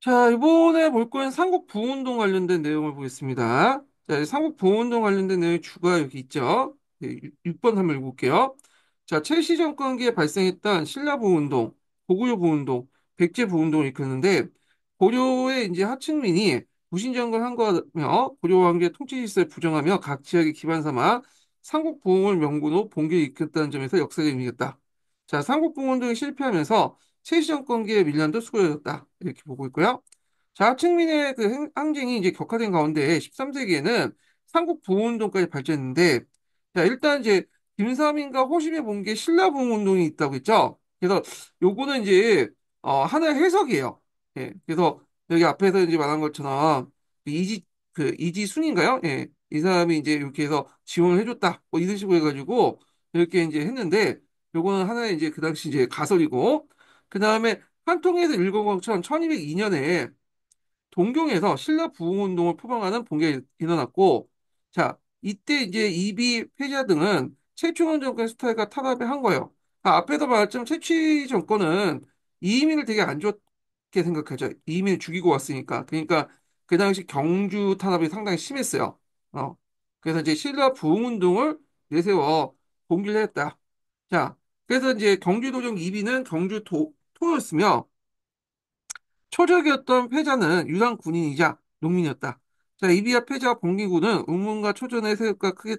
자, 이번에 볼 거는 삼국 부운동 관련된 내용을 보겠습니다. 자, 이 삼국 부운동 관련된 내용의 주가 여기 있죠. 네, 6번 한번 읽어볼게요. 자, 최씨 정권기에 발생했던 신라 부운동, 고구려 부운동, 백제 부운동을 일컫는데, 고려의 이제 하층민이 무신정걸 한 거며, 고려 왕조의 통치 질서를 부정하며 각 지역의 기반 삼아 삼국 부흥을 명분으로 봉기를 일으켰다는 점에서 역사적 의미가 있다. 자, 삼국 부운동이 실패하면서 최씨 정권기의 밀란도 수그러졌다. 이렇게 보고 있고요. 자충민의 그 항쟁이 이제 격화된 가운데 13세기에는 삼국 부흥운동까지 발전했는데, 자, 일단 이제 김삼인과 호심이 본 게 신라 부흥운동이 있다고 했죠. 그래서 요거는 이제 하나의 해석이에요. 예, 그래서 여기 앞에서 이제 말한 것처럼 이지순인가요? 예, 이 사람이 이제 이렇게 해서 지원을 해줬다. 뭐 이런 식으로 해가지고 이렇게 이제 했는데, 요거는 하나의 이제 그 당시 이제 가설이고, 그 다음에 한통에서 읽은 것처럼 1202년에 동경에서 신라 부흥운동을 표방하는 봉기가 일어났고, 자, 이때 이제 이비 패자 등은 최충원 정권 스타일과 탄압을 한 거예요. 앞에서 말했지만 최치 정권은 이민을 되게 안 좋게 생각하죠. 이민을 죽이고 왔으니까. 그러니까 그 당시 경주 탄압이 상당히 심했어요. 어. 그래서 이제 신라 부흥운동을 내세워 봉기를 했다. 자, 그래서 이제 경주도정 이비는 토였으며, 초적이었던 패자는 유당 군인이자 농민이었다. 자, 이비와 패자와 봉기군은 운문과 초전의 세력과 크게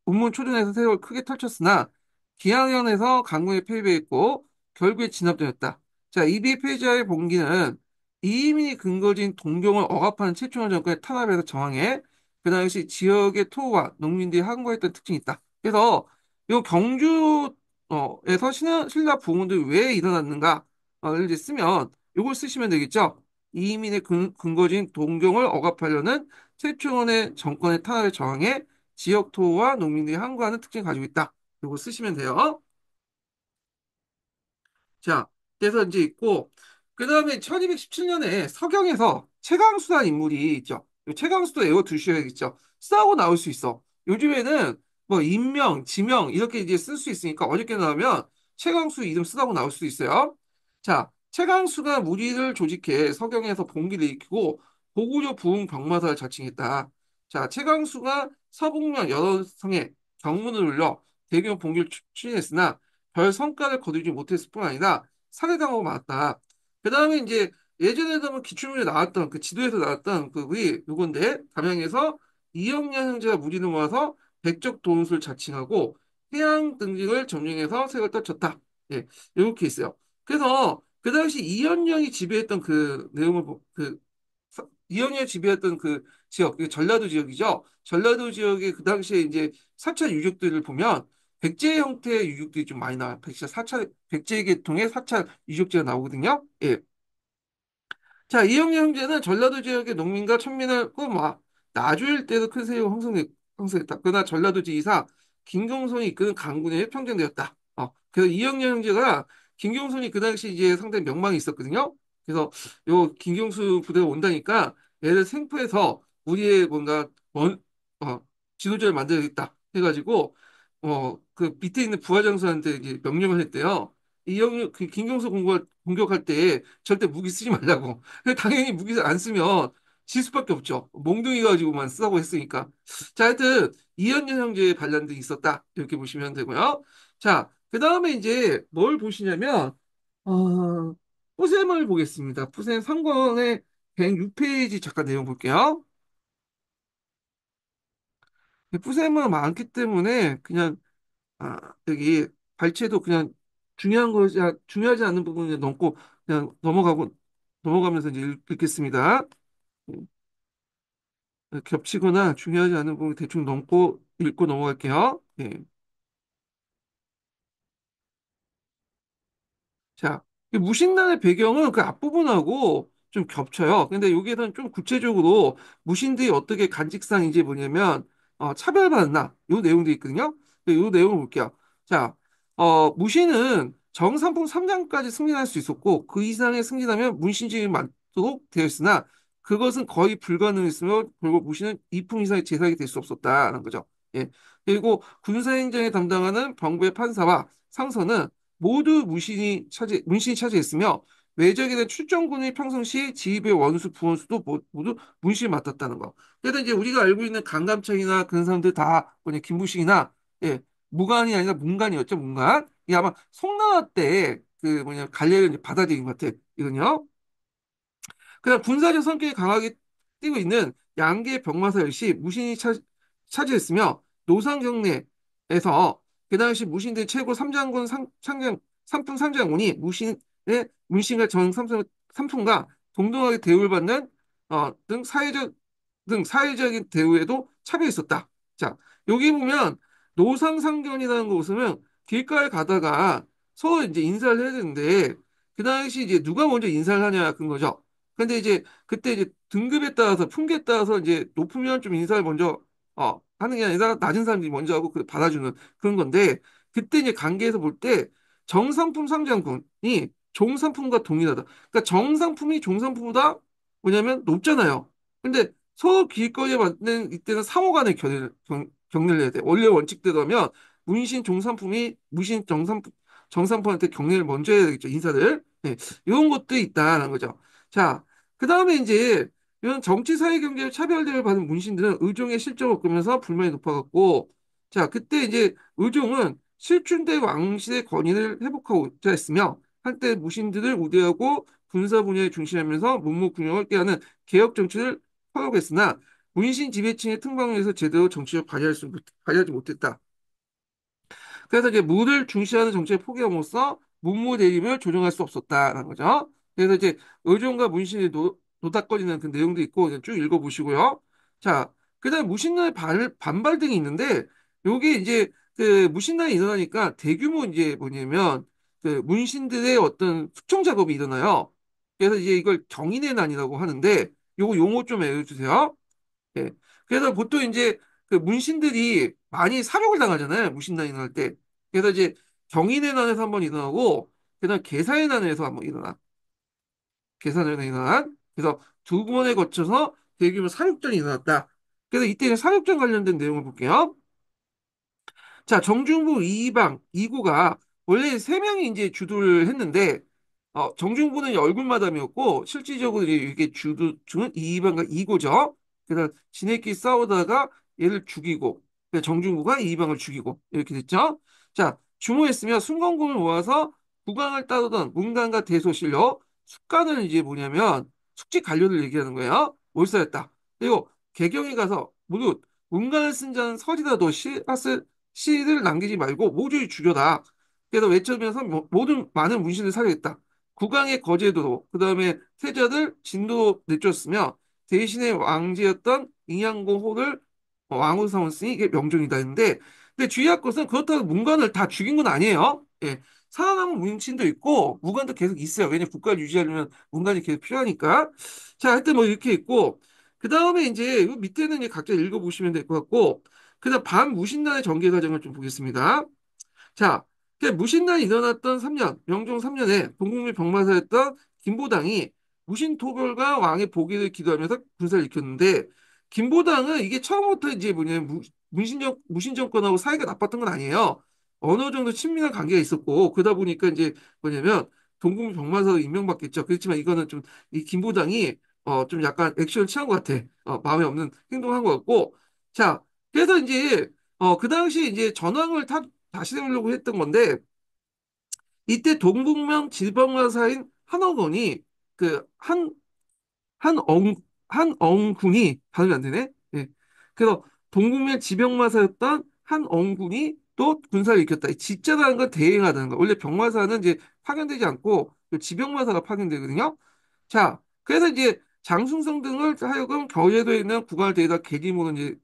운문 초전에서 세력을 크게 펼쳤으나 기항현에서 강군에 패배했고 결국에 진압되었다. 자, 이비 패자의 봉기는 이민이 근거진 동경을 억압하는 최충원 정권의 탄압에서 저항해 그 당시 지역의 토우와 농민들이 항거했던 특징이 있다. 그래서 이 경주에서 신라 부흥운동이 왜 일어났는가? 를 이제 쓰면 이걸 쓰시면 되겠죠. 이민의 근거진 동경을 억압하려는 최충원의 정권의 탄압에 저항해 지역 토호와 농민들이 항거하는 특징을 가지고 있다. 이거 쓰시면 돼요. 자, 그래서 이제 있고, 그 다음에 1217년에 서경에서 최강수라는 인물이 있죠. 이 최강수도 외워두셔야겠죠. 싸우고 나올 수 있어. 요즘에는 뭐 인명, 지명 이렇게 이제 쓸 수 있으니까 어저께 나오면 최강수 이름 쓰다고 나올 수도 있어요. 자, 최강수가 무리를 조직해 서경에서 봉기를 일으키고 고구려 부흥 병마사를 자칭했다. 자, 최강수가 서북면 여러 성에 경문을 울려 대규모 봉기를 추진했으나 별 성과를 거두지 못했을 뿐 아니라 살해당하고 말았다. 그 다음에 이제 예전에도 한번 기출문제 나왔던 그 지도에서 나왔던 그이 누군데 담양에서 이영량 형제가 무리를 모아서 백적 도원수를 자칭하고 해양 등직을 점령해서 색을 떨쳤다. 예, 이렇게 있어요. 그래서 그 당시 이현령이 지배했던 그 내용을 이현령이 지배했던 그 지역, 그 전라도 지역이죠. 전라도 지역의 그 당시에 이제 사찰 유적들을 보면 백제 형태의 유적들이 좀 많이 나와요. 백제 계통의 사찰 유적지가 나오거든요. 예. 자, 이영애 형제는 전라도 지역의 농민과 천민을 꼬마 나주 일대에서 큰 세력을 형성했다. 그러나 전라도 지사 김경손이 이끄는 강군에 평정되었다. 그래서 이영애 형제가 김경손이 그 당시 이제 상당히 명망이 있었거든요. 그래서 요 김경수 부대가 온다니까 얘를 생포해서 우리의 뭔가 어, 지도자를 만들어야겠다 해가지고 그 밑에 있는 부하장수한테 이제 명령을 했대요. 그 김경수 공격할 때 절대 무기 쓰지 말라고. 근데 당연히 무기를 안 쓰면 질 수밖에 없죠. 몽둥이 가지고만 쓰라고 했으니까. 자, 하여튼 이현년 형제의 반란들이 있었다. 이렇게 보시면 되고요. 자, 그 다음에 이제 뭘 보시냐면 푸셈을 보겠습니다. 푸셈 3권의 106페이지 잠깐 내용 볼게요. 푸셈은 많기 때문에 그냥 여기 발췌도 그냥 중요하지 않는 부분을 넘고 그냥 넘어가면서 이제 읽겠습니다. 겹치거나 중요하지 않은 부분 대충 넘고 읽고 넘어갈게요. 예. 자, 이 무신론의 배경은 그 앞부분하고 좀 겹쳐요. 근데 여기에서는 좀 구체적으로 무신들이 어떻게 간직상인지 뭐냐면, 차별받았나? 요 내용도 있거든요. 요 내용을 볼게요. 자, 무신은 정삼품 3장까지 승진할 수 있었고, 그 이상의 승진하면 문신직이 많도록 되어 있으나, 그것은 거의 불가능했으며, 결국 무신은 2품 이상의 제사장이 될 수 없었다는 거죠. 예. 그리고 군사행정에 담당하는 병부의 판사와 상서는 모두 문신이 차지했으며 외적에 대한 출정군의 평상시 지휘부의 원수, 부원수도 모두 문신을 맡았다는 거. 그래서 이제 우리가 알고 있는 강감창이나 그런 사람들 다 뭐냐 김부식이나 예, 무관이 아니라 문관이었죠, 문관. 이 아마 송나라 때 그 뭐냐 관례를 이제 받아들인 것 같아. 이건요. 그냥 군사적 성격이 강하게 띠고 있는 양계 병마사 역시 무신이 차지했으며 노상 경례에서 그 당시 무신들 최고 삼장군 삼품 삼장군이 무신의 문신과 전 삼품과 동등하게 대우를 받는 등 사회적인 대우에도 차별이 있었다. 자, 여기 보면 노상상견이라는 거 웃으면 길가에 가다가 서로 이제 인사를 해야 되는데 그 당시 이제 누가 먼저 인사를 하냐 그런 거죠. 근데 이제 그때 이제 등급에 따라서 품계에 따라서 이제 높으면 좀 인사를 먼저 하는 게 아니라 낮은 사람들이 먼저 하고 그 받아주는 그런 건데 그때 이제 관계에서 볼 때 정상품 상장군이 종상품과 동일하다. 그러니까 정상품이 종상품보다 뭐냐면 높잖아요. 근데 서로 길거리에 맞는 이때는 상호 간의 경례를 해야 돼. 원래 원칙대로면 문신 종상품이 무신 정상품한테 경례를 먼저 해야 되겠죠. 인사를. 네, 이런 것도 있다는 거죠. 자, 그 다음에 이제 이런 정치, 사회, 경제로 차별 대우를 받은 문신들은 의종의 실적을 얻으면서 불만이 높아갔고, 자, 그때 이제 의종은 실춘대 왕실의 권위를 회복하고자 했으며, 한때 무신들을 우대하고 군사 분야에 중시하면서 문무군영을 꾀하는 개혁 정치를 허용했으나, 문신 지배층의 특방에서 제대로 정치를 발휘하지 못했다. 그래서 이제 무를 중시하는 정책을 포기함으로써 문무 대립을 조정할 수 없었다라는 거죠. 그래서 이제 의존과 문신이 노닥거리는 그 내용도 있고 이제 쭉 읽어보시고요. 자, 그다음에 무신론의 반발 등이 있는데 요게 이제 그 무신론이 일어나니까 대규모 이제 뭐냐면 그 문신들의 어떤 숙청 작업이 일어나요. 그래서 이제 이걸 경인의 난이라고 하는데 요거 용어 좀 외워주세요. 예. 그래서 보통 이제 그 문신들이 많이 사륙을 당하잖아요. 무신난이 일어날 때. 그래서 이제 경인의 난에서 한번 일어나고, 그다음 계사의 난에서 한번 일어나. 계산의 난이 일어난. 그래서 두 번에 거쳐서 대규모 사륙전이 일어났다. 그래서 이때 사륙전 관련된 내용을 볼게요. 자, 정중부 이방, 이구가 원래 세 명이 이제 주도를 했는데, 정중부는 얼굴마담이었고, 실질적으로 이게 주는 이방과 이고죠. 그래서 지네끼리 싸우다가 얘를 죽이고, 그래서 정중부가 이방을 죽이고, 이렇게 됐죠. 자, 주모했으며 순건군을 모아서 국왕을 따르던 문간과 대소 실려 숙간을 이제 뭐냐면, 숙직 관료를 얘기하는 거예요. 몰살했다. 그리고 개경에 가서 무릇 문간을 쓴 자는 서리라도 시를 남기지 말고 모조리 죽여라. 그래서 외쳐면서 모든 많은 문신을 살해했다. 국왕의 거제도로 그다음에 세자들 진도로 내쫓았으며 대신에 왕제였던 인양고호를 왕으로 삼았으니 이게 명종이다 했는데 근데 주의할 것은 그렇다고 문관을 다 죽인 건 아니에요. 예. 살아남은 문신도 있고 무관도 계속 있어요. 왜냐면 국가를 유지하려면 문관이 계속 필요하니까. 자, 하여튼 뭐 이렇게 있고 그 다음에 이제 이 밑에는 이제 각자 읽어보시면 될 것 같고 그다음 반무신단의 전개 과정을 좀 보겠습니다. 자, 무신난이 일어났던 3년, 명종 3년에 동국민 병마사였던 김보당이 무신토벌과 왕의 복위를 기도하면서 군사를 일으켰는데 김보당은 이게 처음부터 이제 뭐냐면 무신정권하고 사이가 나빴던 건 아니에요. 어느 정도 친밀한 관계가 있었고 그러다 보니까 이제 뭐냐면 동국민 병마사로 임명받겠죠. 그렇지만 이거는 좀 이 김보당이 좀 약간 액션을 취한 것 같아. 마음에 없는 행동을 한 것 같고 자, 그래서 이제 그 당시 이제 전황을 다시 세우려고 했던 건데 이때 동북면 지방마사인 한어건이 그한 한엉 한엉군이 발음이 안 되네. 예. 그래서 동국면 지병마사였던 한엉군이 또 군사를 일으켰다. 이 지자라는 건 대행하다는 거. 원래 병마사는 이제 파견되지 않고 그 지병마사가 파견되거든요. 자, 그래서 이제 장승성 등을 하여금 경제도에 있는 국왕을 데려다 계집으로 이제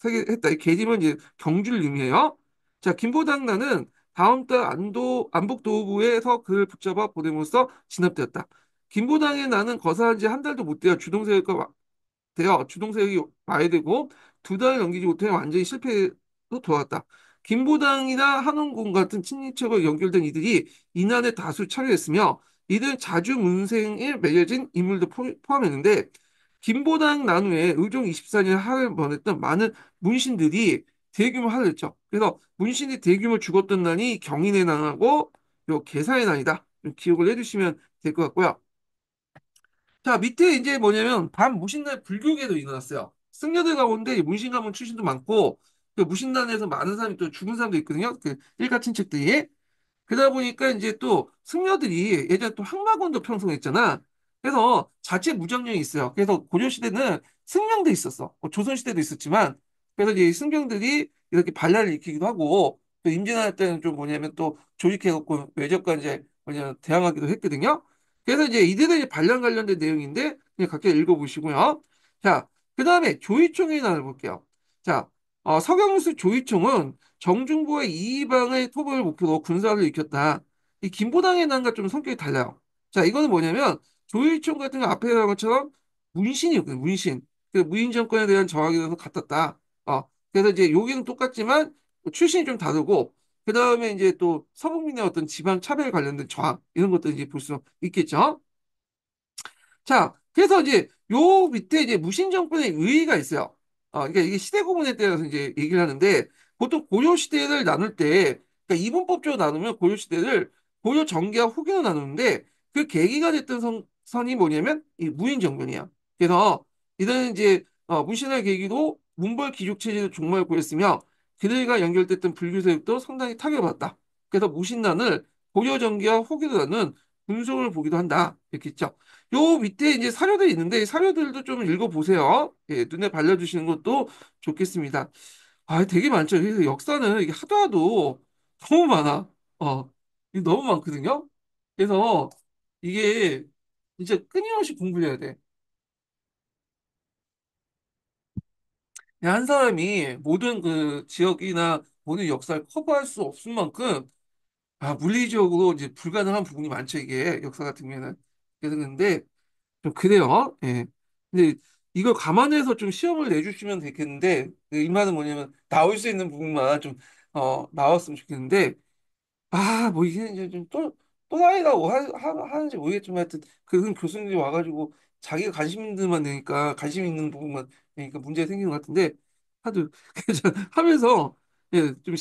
했다. 이 계집은 이제 경주를 의미해요. 자, 김보당나는 다음 달 안북도부에서 그를 붙잡아 보냄으로써 진압되었다. 김보당의 나는 거사한 지 한 달도 못 되어 주동세력이 와야 되고 두 달을 넘기지 못해 완전히 실패로 돌아왔다. 김보당이나 한원군 같은 친인척으로 연결된 이들이 이난에 다수 참여했으며 이들은 자주문생에 매여진 인물도 포함했는데 김보당 난후에 의종 24년 하를 벌였던 많은 문신들이 대규모 할을 했죠. 그래서 문신이 대규모 죽었던 난이 경인의 난하고 요 계사의 난이다. 좀 기억을 해주시면 될 것 같고요. 자, 밑에 이제 뭐냐면 반무신단 불교계도 일어났어요. 승려들 가운데 문신 가문 출신도 많고 그 무신단에서 많은 사람이 또 죽은 사람도 있거든요. 그 일가 친척들이. 그러다 보니까 이제 또 승려들이 예전에 또 항마권도 편성했잖아. 그래서 자체 무장령이 있어요. 그래서 고려시대는 승령도 있었어. 뭐 조선시대도 있었지만, 그래서 이제 승경들이 이렇게 반란을 일으키기도 하고, 또 임진왜란 때는 좀 뭐냐면 또 조직해갖고 외적과 이제 뭐냐 대항하기도 했거든요. 그래서 이제 이들의 이제 반란 관련된 내용인데, 그냥 각자 읽어보시고요. 자, 그 다음에 조이총이 나눠볼게요. 자, 서경수 조이총은 정중부의 이방의 토벌을 목표로 군사를 일으켰다. 이 김포당의 난과 좀 성격이 달라요. 자, 이거는 뭐냐면 조일총 같은 거 앞에 나온 것처럼 문신이거든요. 문신. 그 무인 정권에 대한 저항에 대해서 같았다. 그래서 이제 여기는 똑같지만 출신이 좀 다르고 그 다음에 이제 또 서북민의 어떤 지방 차별 관련된 저항 이런 것도 이제 볼 수 있겠죠. 자, 그래서 이제 요 밑에 이제 무신 정권의 의의가 있어요. 그러니까 이게 시대 구분에 따라서 이제 얘기를 하는데 보통 고려 시대를 나눌 때, 그러니까 이분법적으로 나누면 고려 시대를 고려 정기와 후기로 나누는데 그 계기가 됐던 선이 뭐냐면 이 무인 정권이야. 그래서 이들은 이제 무신의 계기도 문벌 귀족 체제도 종말을 보였으며 그들과 연결됐던 불교 세력도 상당히 타격을 받았다. 그래서 무신론을 고려 정기와 후기로 나눈 분석을 보기도 한다. 이렇게 있죠. 요 밑에 이제 사료들이 있는데 이 사료들도 좀 읽어보세요. 예, 눈에 발려주시는 것도 좋겠습니다. 되게 많죠. 그래서 역사는 이게 하도 하도 너무 많아. 이게 너무 많거든요. 그래서 이게 진짜 끊임없이 공부를 해야 돼. 그냥 한 사람이 모든 그 지역이나 모든 역사를 커버할 수 없을 만큼 물리적으로 이제 불가능한 부분이 많죠. 이게 역사 같은 경우에는. 그래서 근데 좀 그래요. 예. 근데 이걸 감안해서 좀 시험을 내주시면 되겠는데, 이 말은 뭐냐면, 나올 수 있는 부분만 좀, 나왔으면 좋겠는데, 뭐 이게 이제 좀 또라이라고 하는지 모르겠지만 하여튼 그런 교수님들이 와가지고 자기가 관심 있는 데만 내니까 관심 있는 부분만 내니까 문제가 생기는 것 같은데 하도 하면서 예, 좀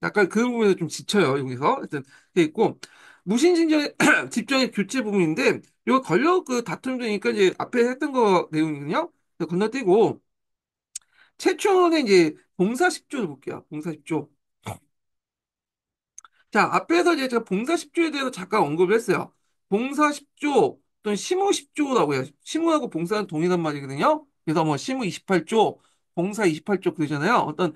약간 그 부분에서 좀 지쳐요 여기서 하여튼 돼 있고 무신진정의 집정의 교체 부분인데 이거 권력 그 다툼 되니까 이제 앞에 했던 거 내용이거든요. 건너뛰고 최초는 이제 봉사 10조를 볼게요. 봉사 10조. 자, 앞에서 이제 제가 봉사 10조에 대해서 잠깐 언급을 했어요. 봉사 10조 또는 시무 10조라고 해요. 시무하고 봉사는 동일한 말이거든요. 그래서 뭐 시무 28조, 봉사 28조 그러잖아요. 어떤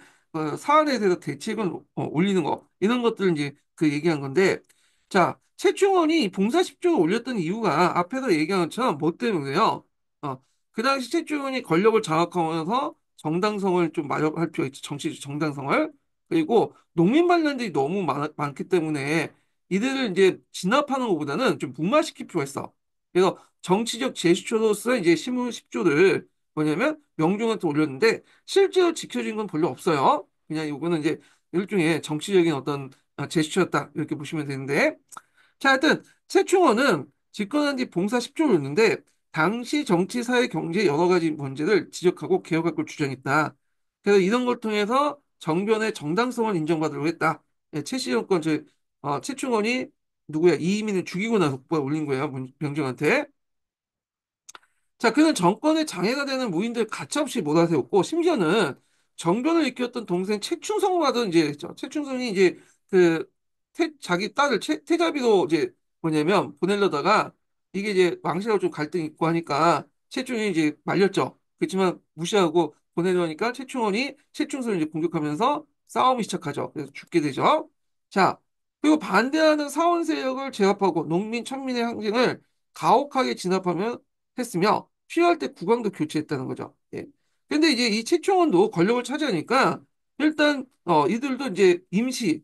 사안에 대해서 대책을 올리는 거 이런 것들을 이제 그 얘기한 건데 자, 최충원이 봉사 10조를 올렸던 이유가 앞에서 얘기한 것처럼 뭐 때문에요? 그 당시 최충원이 권력을 장악하면서 정당성을 좀 마련할 필요가 있죠. 정치적 정당성을. 그리고 농민 반란들이 너무 많기 때문에 이들을 이제 진압하는 것보다는 좀 무마시킬 필요가 있어. 그래서 정치적 제스처로서 이제 신문 10조를 뭐냐면 명종한테 올렸는데 실제로 지켜진 건 별로 없어요. 그냥 이거는 이제 일종의 정치적인 어떤 제스처였다. 이렇게 보시면 되는데 자, 하여튼 최충원은 집권한 뒤 봉사 10조를 냈는데 당시 정치, 사회, 경제 여러 가지 문제를 지적하고 개혁할 걸 주장했다. 그래서 이런 걸 통해서 정변의 정당성을 인정받으려고 했다. 예, 최씨 정권 최충원이 누구야? 이희민을 죽이고 나서 국보에 올린 거예요. 명종한테. 자, 그는 정권의 장애가 되는 무인들 가차없이 몰아세웠고, 심지어는 정변을 이끌었던 동생 최충성과도 이제, 최충성이 이제 그, 자기 딸을 태자비로 이제 뭐냐면 보내려다가 이게 이제 왕실하고 좀 갈등이 있고 하니까 최충이 이제 말렸죠. 그렇지만 무시하고 보내려니까 최충원이 최충성을 이제 공격하면서 싸움이 시작하죠. 그래서 죽게 되죠. 자, 그리고 반대하는 사원 세력을 제압하고 농민, 천민의 항쟁을 가혹하게 진압하며 했으며 필요할 때 국왕도 교체했다는 거죠. 예. 근데 이제 이 최충원도 권력을 차지하니까 일단 이들도 이제 임시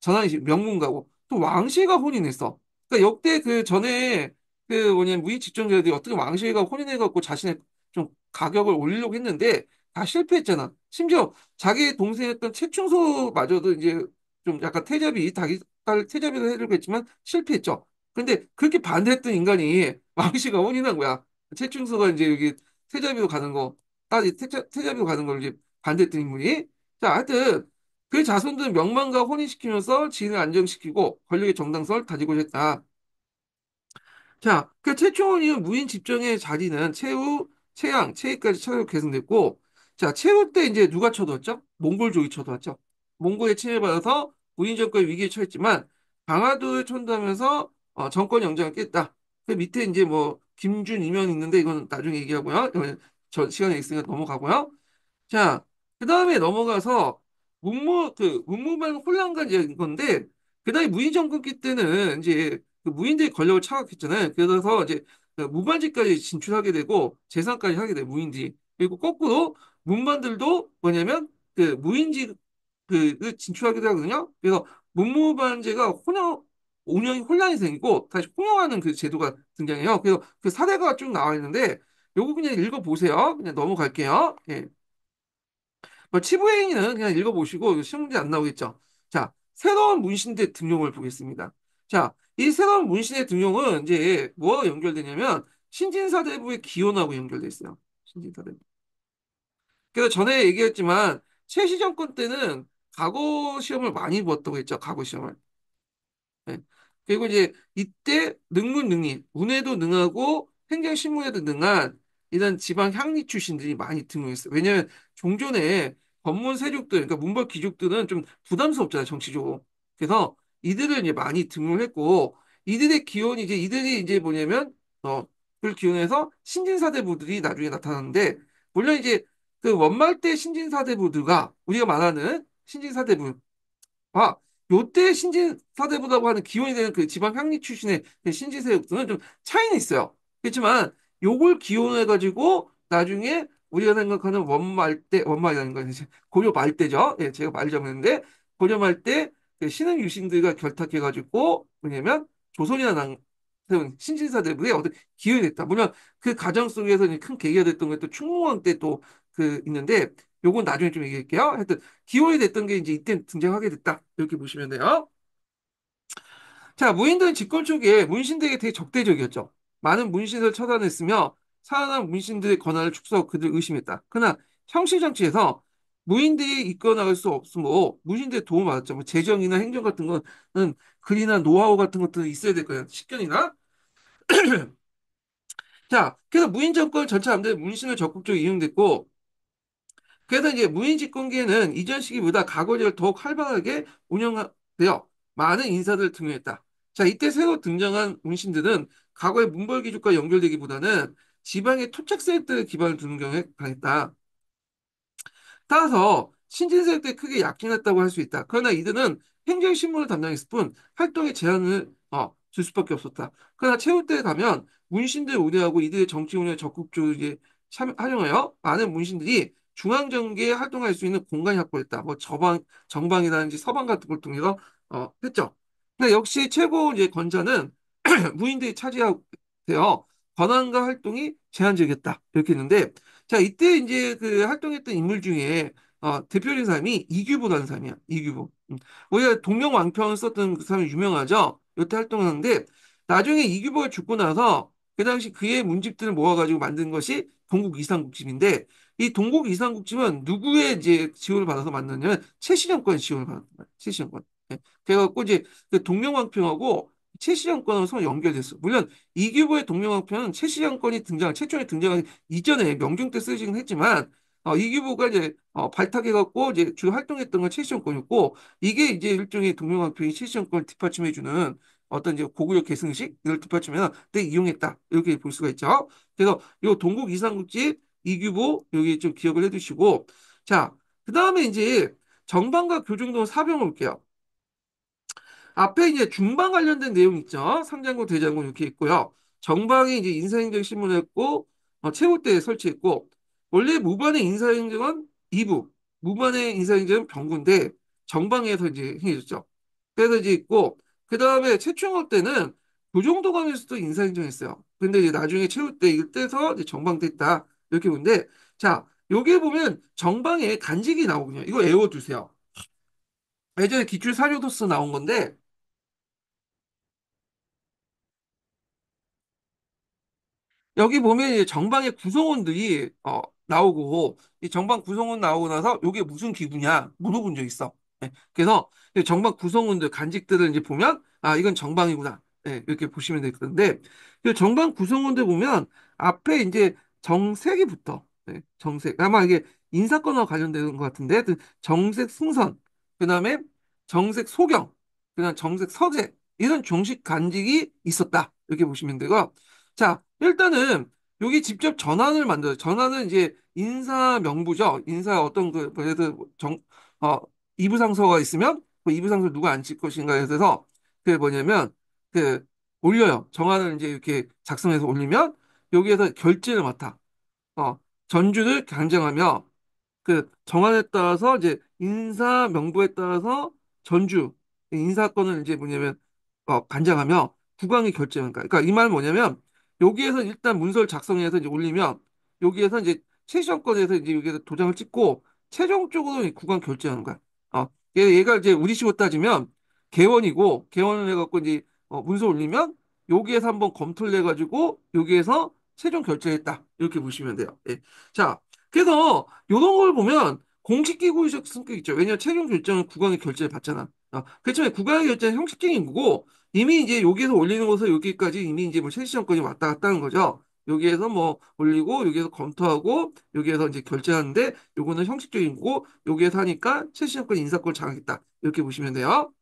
전환이 명문가고 또 왕실과 혼인했어. 그러니까 역대 그 전에 그 뭐냐 무위 집정자들이 어떻게 왕실과 혼인해갖고 자신의 좀 가격을 올리려고 했는데 다 실패했잖아. 심지어 자기 동생이었던 최충소마저도 이제 좀 약간 태잡이 자기 딸 태잡이도 해주려고 했지만 실패했죠. 근데 그렇게 반대했던 인간이 왕실과 혼인한 거야. 최충수가 이제 여기 태자비로 가는 거, 태자비로 가는 걸 이제 반대했던 인물이. 자, 하여튼 그 자손들 명망과 혼인시키면서 지인을 안정시키고 권력의 정당성을 다지고자 했다. 자, 그 최초원 이후 무인 집정의 자리는 최후, 최양, 최희까지 차로 계승됐고, 자, 최후 때 이제 누가 쳐들었죠? 몽골족이 쳐들었죠. 몽골에 침해받아서 무인 정권 위기에 처했지만, 강화도를 천도하면서 정권 영장을 깼다. 그 밑에 이제 뭐, 김준, 이명 있는데 이건 나중에 얘기하고요. 이건 저 시간에 있으니까 넘어가고요. 자, 그 다음에 넘어가서 문무만 혼란간 이제 건데, 그 다음에 무인 정권기 때는 이제 그 무인들이 권력을 장악했잖아요. 그래서 이제 그 무반지까지 진출하게 되고 재산까지 하게 돼 무인들이. 그리고 거꾸로 문반들도 뭐냐면 그 무인지 그 진출하게 되거든요. 그래서 문무반제가 운영이 혼란이 생기고 다시 혼용하는 그 제도가 등장해요. 그래서 그 사례가 쭉 나와 있는데 요거 그냥 읽어보세요. 그냥 넘어갈게요. 예. 뭐 치부행위는 그냥 읽어보시고 이거 시험 문제 안 나오겠죠. 자, 새로운 문신대 등용을 보겠습니다. 자, 이 새로운 문신의 등용은 이제 뭐와 연결되냐면 신진사대부의 기원하고 연결돼 있어요. 신진사대부. 그래서 전에 얘기했지만 최시 정권 때는 과거 시험을 많이 보았다고 했죠. 과거 시험을. 네. 그리고 이제 이때 능문능리, 문에도 능하고 행정신문에도 능한 이런 지방 향리 출신들이 많이 등용했어요. 왜냐하면 종전에 권문 세족들, 그러니까 문벌 귀족들은 좀 부담스럽잖아요, 정치적으로. 그래서 이들을 이제 많이 등용했고, 이들의 기원이 이제 뭐냐면, 그걸 기원해서 신진사대부들이 나중에 나타나는데, 물론 이제 그 원말 때 신진사대부들과 우리가 말하는 신진사대부, 아, 요때 신진사대부라고 하는 기원이 되는 그 지방 향리 출신의 그 신진세력들은 좀 차이는 있어요. 그렇지만 요걸 기원해가지고 나중에 우리가 생각하는 원말이라는 건 이제 고려 말대죠. 예, 제가 말 잘못했는데 고려 말대 그 신흥 유신들과 결탁해가지고 뭐냐면 조선이나 세운 신진사대부에 어떤 기원이 됐다. 물론 그 과정 속에서 이제 큰 계기가 됐던 게 또 충무왕 때 또 그 있는데 요건 나중에 좀 얘기할게요. 하여튼 기원이 됐던 게 이제 이때 등장하게 됐다. 이렇게 보시면 돼요. 자, 무인들은 집권 초기에 문신들에게 되게 적대적이었죠. 많은 문신을 처단했으며 살아난 문신들의 권한을 축소하고 그들을 의심했다. 그러나 형식 정치에서 무인들이 이끌어나갈 수 없으므로 문신들의 도움을 받았죠. 뭐 재정이나 행정 같은 거는 글이나 노하우 같은 것들이 있어야 될 거예요. 식견이나. 자, 그래서 무인 정권 전체 함대 문신을 적극적으로 이용됐고 그래서 이제 무인 집권기에는 이전 시기보다 과거제를 더욱 활발하게 운영되어 많은 인사들을 등용했다. 자, 이때 새로 등장한 문신들은 과거의 문벌 기족과 연결되기보다는 지방의 토착 세력들에 기반을 두는 경우에 강했다. 따라서 신진세력 때 크게 약진했다고 할 수 있다. 그러나 이들은 행정신문을 담당했을 뿐 활동에 제한을 줄 수밖에 없었다. 그러나 최후 때 가면 문신들 우대하고 이들의 정치 운영에 적극적으로 이제 활용하여 많은 문신들이 중앙정계에 활동할 수 있는 공간이 확보됐다. 뭐 정방이라든지 서방 같은 걸 통해서 했죠. 근데 역시 최고 이제 권자는 무인들이 차지하고 되어 권한과 활동이 제한적이었다. 이렇게 했는데 자, 이때 이제 그 활동했던 인물 중에 대표적인 사람이 이규보라는 사람이야. 이규보. 우리가 동명왕평을 썼던 그 사람이 유명하죠. 이때 활동하는데 나중에 이규보가 죽고 나서 그 당시 그의 문집들을 모아가지고 만든 것이 동국 이상국집인데 이 동국 이상국집은 누구의 이제 지원을 받아서 만드냐면 최시정권의 지원을 받았던 거야. 최시정권. 예. 그래갖고 이제 그 동명왕평하고 최시정권으로 서로 연결됐어. 물론 이규보의 동명왕평은 최시정권이 최초에 등장한 이전에 명종 때 쓰여지긴 했지만 이규보가 이제 발탁해갖고 이제 주로 활동했던 건 최시정권이었고 이게 이제 일종의 동명왕표인 최시정권을 뒷받침해주는 어떤 이제 고구려 계승식 이걸 뒷받침해서 되게 이용했다 이렇게 볼 수가 있죠. 그래서 요 동국 이상국지 이규보 여기 좀 기억을 해두시고 자 그다음에 이제 정방과 교정동 사병을 볼게요. 앞에 이제 중방 관련된 내용 있죠. 상장군, 대장군 이렇게 있고요. 정방이 이제 인사행정 신문했고 최고대에 설치했고 원래 무반의 인사행정은 2부, 무반의 인사행정은 병군데 정방에서 이제 행해졌죠. 그래서 이제 있고 그 다음에 최충호 때는 교정도감에서도 인사행정했어요. 근데 이제 나중에 최후 때 이때서 이제 정방 됐다 이렇게 보는데 자 여기에 보면 정방에 간직이 나오거든요. 이거 외워두세요. 예전에 기출 사료도서 나온 건데 여기 보면 이제 정방의 구성원들이 나오고 이 정방 구성원 나오고 나서 이게 무슨 기구냐 물어본 적 있어. 예, 그래서 이 정방 구성원들 간직들을 이제 보면 아 이건 정방이구나 네, 이렇게 보시면 되는데 이 정방 구성원들 보면 앞에 이제 정색이 붙어. 네, 정색. 아마 이게 인사권과 관련되는 것 같은데 그 정색 승선, 그다음에 정색 소경, 그다음 정색 서재 이런 종식 간직이 있었다. 이렇게 보시면 되고. 자, 일단은 여기 직접 전환을 만들어요. 전환은 이제 인사 명부죠. 인사 어떤 그, 예를 들어 어, 이부상서가 있으면 그 이부상서 누가 앉힐 것인가에 대해서 그게 뭐냐면 그 올려요. 정안을 이제 이렇게 작성해서 올리면 여기에서 결제를 맡아. 어, 전주를 강정하며 그 정안에 따라서 이제 인사 명부에 따라서 전주 인사권을 이제 뭐냐면 간장하며 국왕이 결정한 거야. 그러니까 이 말은 뭐냐면 여기에서 일단 문서를 작성해서 이제 올리면 여기에서 이제 최시정권에서 이제 여기에서 도장을 찍고 최종적으로 이 국왕 결정하는 거야. 얘가 이제 우리식으로 따지면 개원이고 개원을 해갖고 이제 문서 올리면 여기에서 한번 검토를 해가지고 여기에서 최종 결정했다 이렇게 보시면 돼요. 예. 자, 그래서 이런 걸 보면 공식기구적 성격 있죠. 왜냐하면 최종 결정은 국왕의 결재를 받잖아. 그렇지만 국왕의 결재는 형식적인 거고 이미 이제 여기에서 올리는 것서 여기까지 이미 이제 뭐 실시정권이 왔다 갔다 하는 거죠. 여기에서 뭐 올리고 여기에서 검토하고 여기에서 이제 결제하는데 요거는 형식적인 거고 여기에서 하니까 실시정권 인사권을 장악했다. 이렇게 보시면 돼요.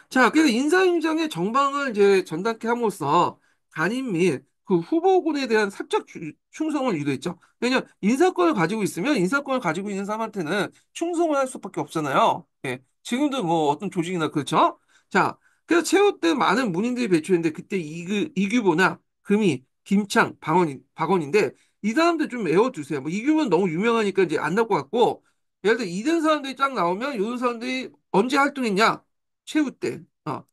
자, 그래서 인사임장의 정방을 이제 전당케 함으로써 간임 및 그 후보군에 대한 사적 충성을 유도했죠. 왜냐면 인사권을 가지고 있으면 인사권을 가지고 있는 사람한테는 충성을 할 수밖에 없잖아요. 예. 지금도 뭐 어떤 조직이나 그렇죠? 자, 그래서 최후 때 많은 문인들이 배출했는데 그때 이규보나 금이, 김창, 박원인데 이 사람들 좀 외워두세요. 뭐 이규보는 너무 유명하니까 이제 안 나올 것 같고 예를 들어 이런 사람들이 딱 나오면 이런 사람들이 언제 활동했냐? 최후 때.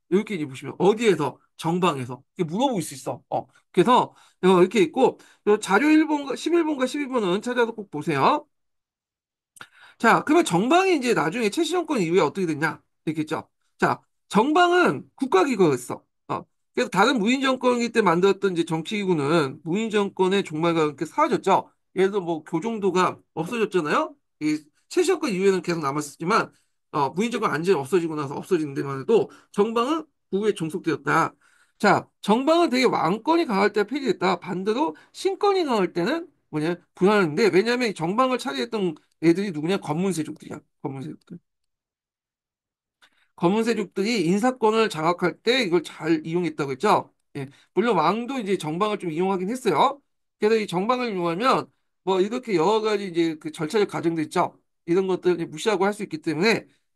이렇게 이제 보시면 어디에서 정방에서 이렇게 물어볼 수 있어. 그래서 이렇게 있고 요 자료 1번과 11번과 12번은 찾아서 꼭 보세요. 자, 그러면 정방이 이제 나중에 최시정권 이후에 어떻게 됐냐? 이렇겠죠. 자, 정방은 국가기구였어. 그래서 다른 무인정권이기 때 만들었던 이제 정치기구는 무인정권의 종말과 함께 사라졌죠. 예를 들어 뭐 교정도가 없어졌잖아요. 이 최시정권 이후에는 계속 남았었지만 무인정권 완전히 없어지고 나서 없어진 데만 해도 정방은 국에 종속되었다. 자, 정방은 되게 왕권이 강할 때 폐지됐다. 반대로 신권이 강할 때는 뭐냐 분할인데 왜냐하면 이 정방을 차지했던 애들이 누구냐? 검문세족들이야. 검문세족들. 검은세족들이 인사권을 장악할 때 이걸 잘 이용했다고 했죠. 예. 물론 왕도 이제 정방을 좀 이용하긴 했어요. 그래서 이 정방을 이용하면 뭐 이렇게 여러 가지 이제 그 절차적 과정도 있죠. 이런 것들 이제 무시하고 할 수 있기 때문에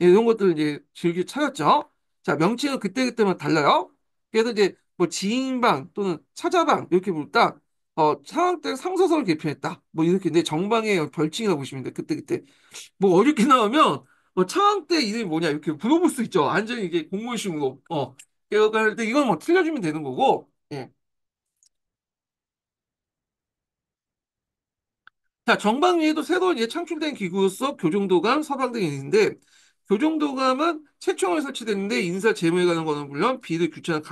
예, 이런 것들을 이제 즐겨 차렸죠. 자, 명칭은 그때그때만 달라요. 그래서 이제 뭐 지인방 또는 차자방 이렇게 부르다 상황 때 상서서를 개편했다. 뭐 이렇게 근데 정방의 별칭이라고 보시면 돼. 그때그때. 뭐 어렵게 나오면 차왕 때 이름이 뭐냐 이렇게 물어볼 수 있죠. 완전히 이게 공무원식으로. 그러니까 이건 뭐 틀려주면 되는 거고. 예. 자, 정방위에도 새로 이제 창출된 기구로서 교정도감, 서방등이 있는데 교정도감은 최총을 설치됐는데 인사 재무에 관한 거는 물론 비를 규칙하는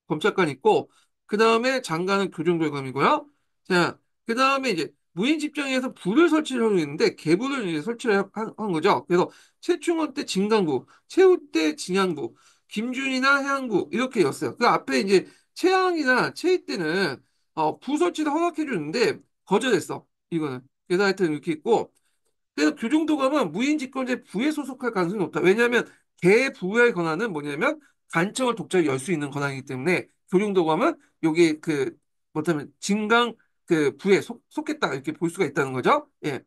검찰관 있고, 그 다음에 장관은 교정별감이고요. 자, 그 다음에 이제 무인 집정에서 불을 설치를 하고 있는데, 개불을 이제 설치를 한 거죠. 그래서 최충원 때 진강부, 최후 때 진양부, 김준이나 해양부, 이렇게였어요. 그 앞에 이제 최양이나 최희 때는, 부 설치를 허락해 주는데, 거절했어. 이거는. 그래서 하여튼 이렇게 있고, 그래서 교정도감은 무인집권제 부에 소속할 가능성이 높다. 왜냐하면 개부의 권한은 뭐냐면 간청을 독자로 열 수 있는 권한이기 때문에 교정도감은 여기 그 뭐냐면 진강 그 부에 속했다 이렇게 볼 수가 있다는 거죠. 예.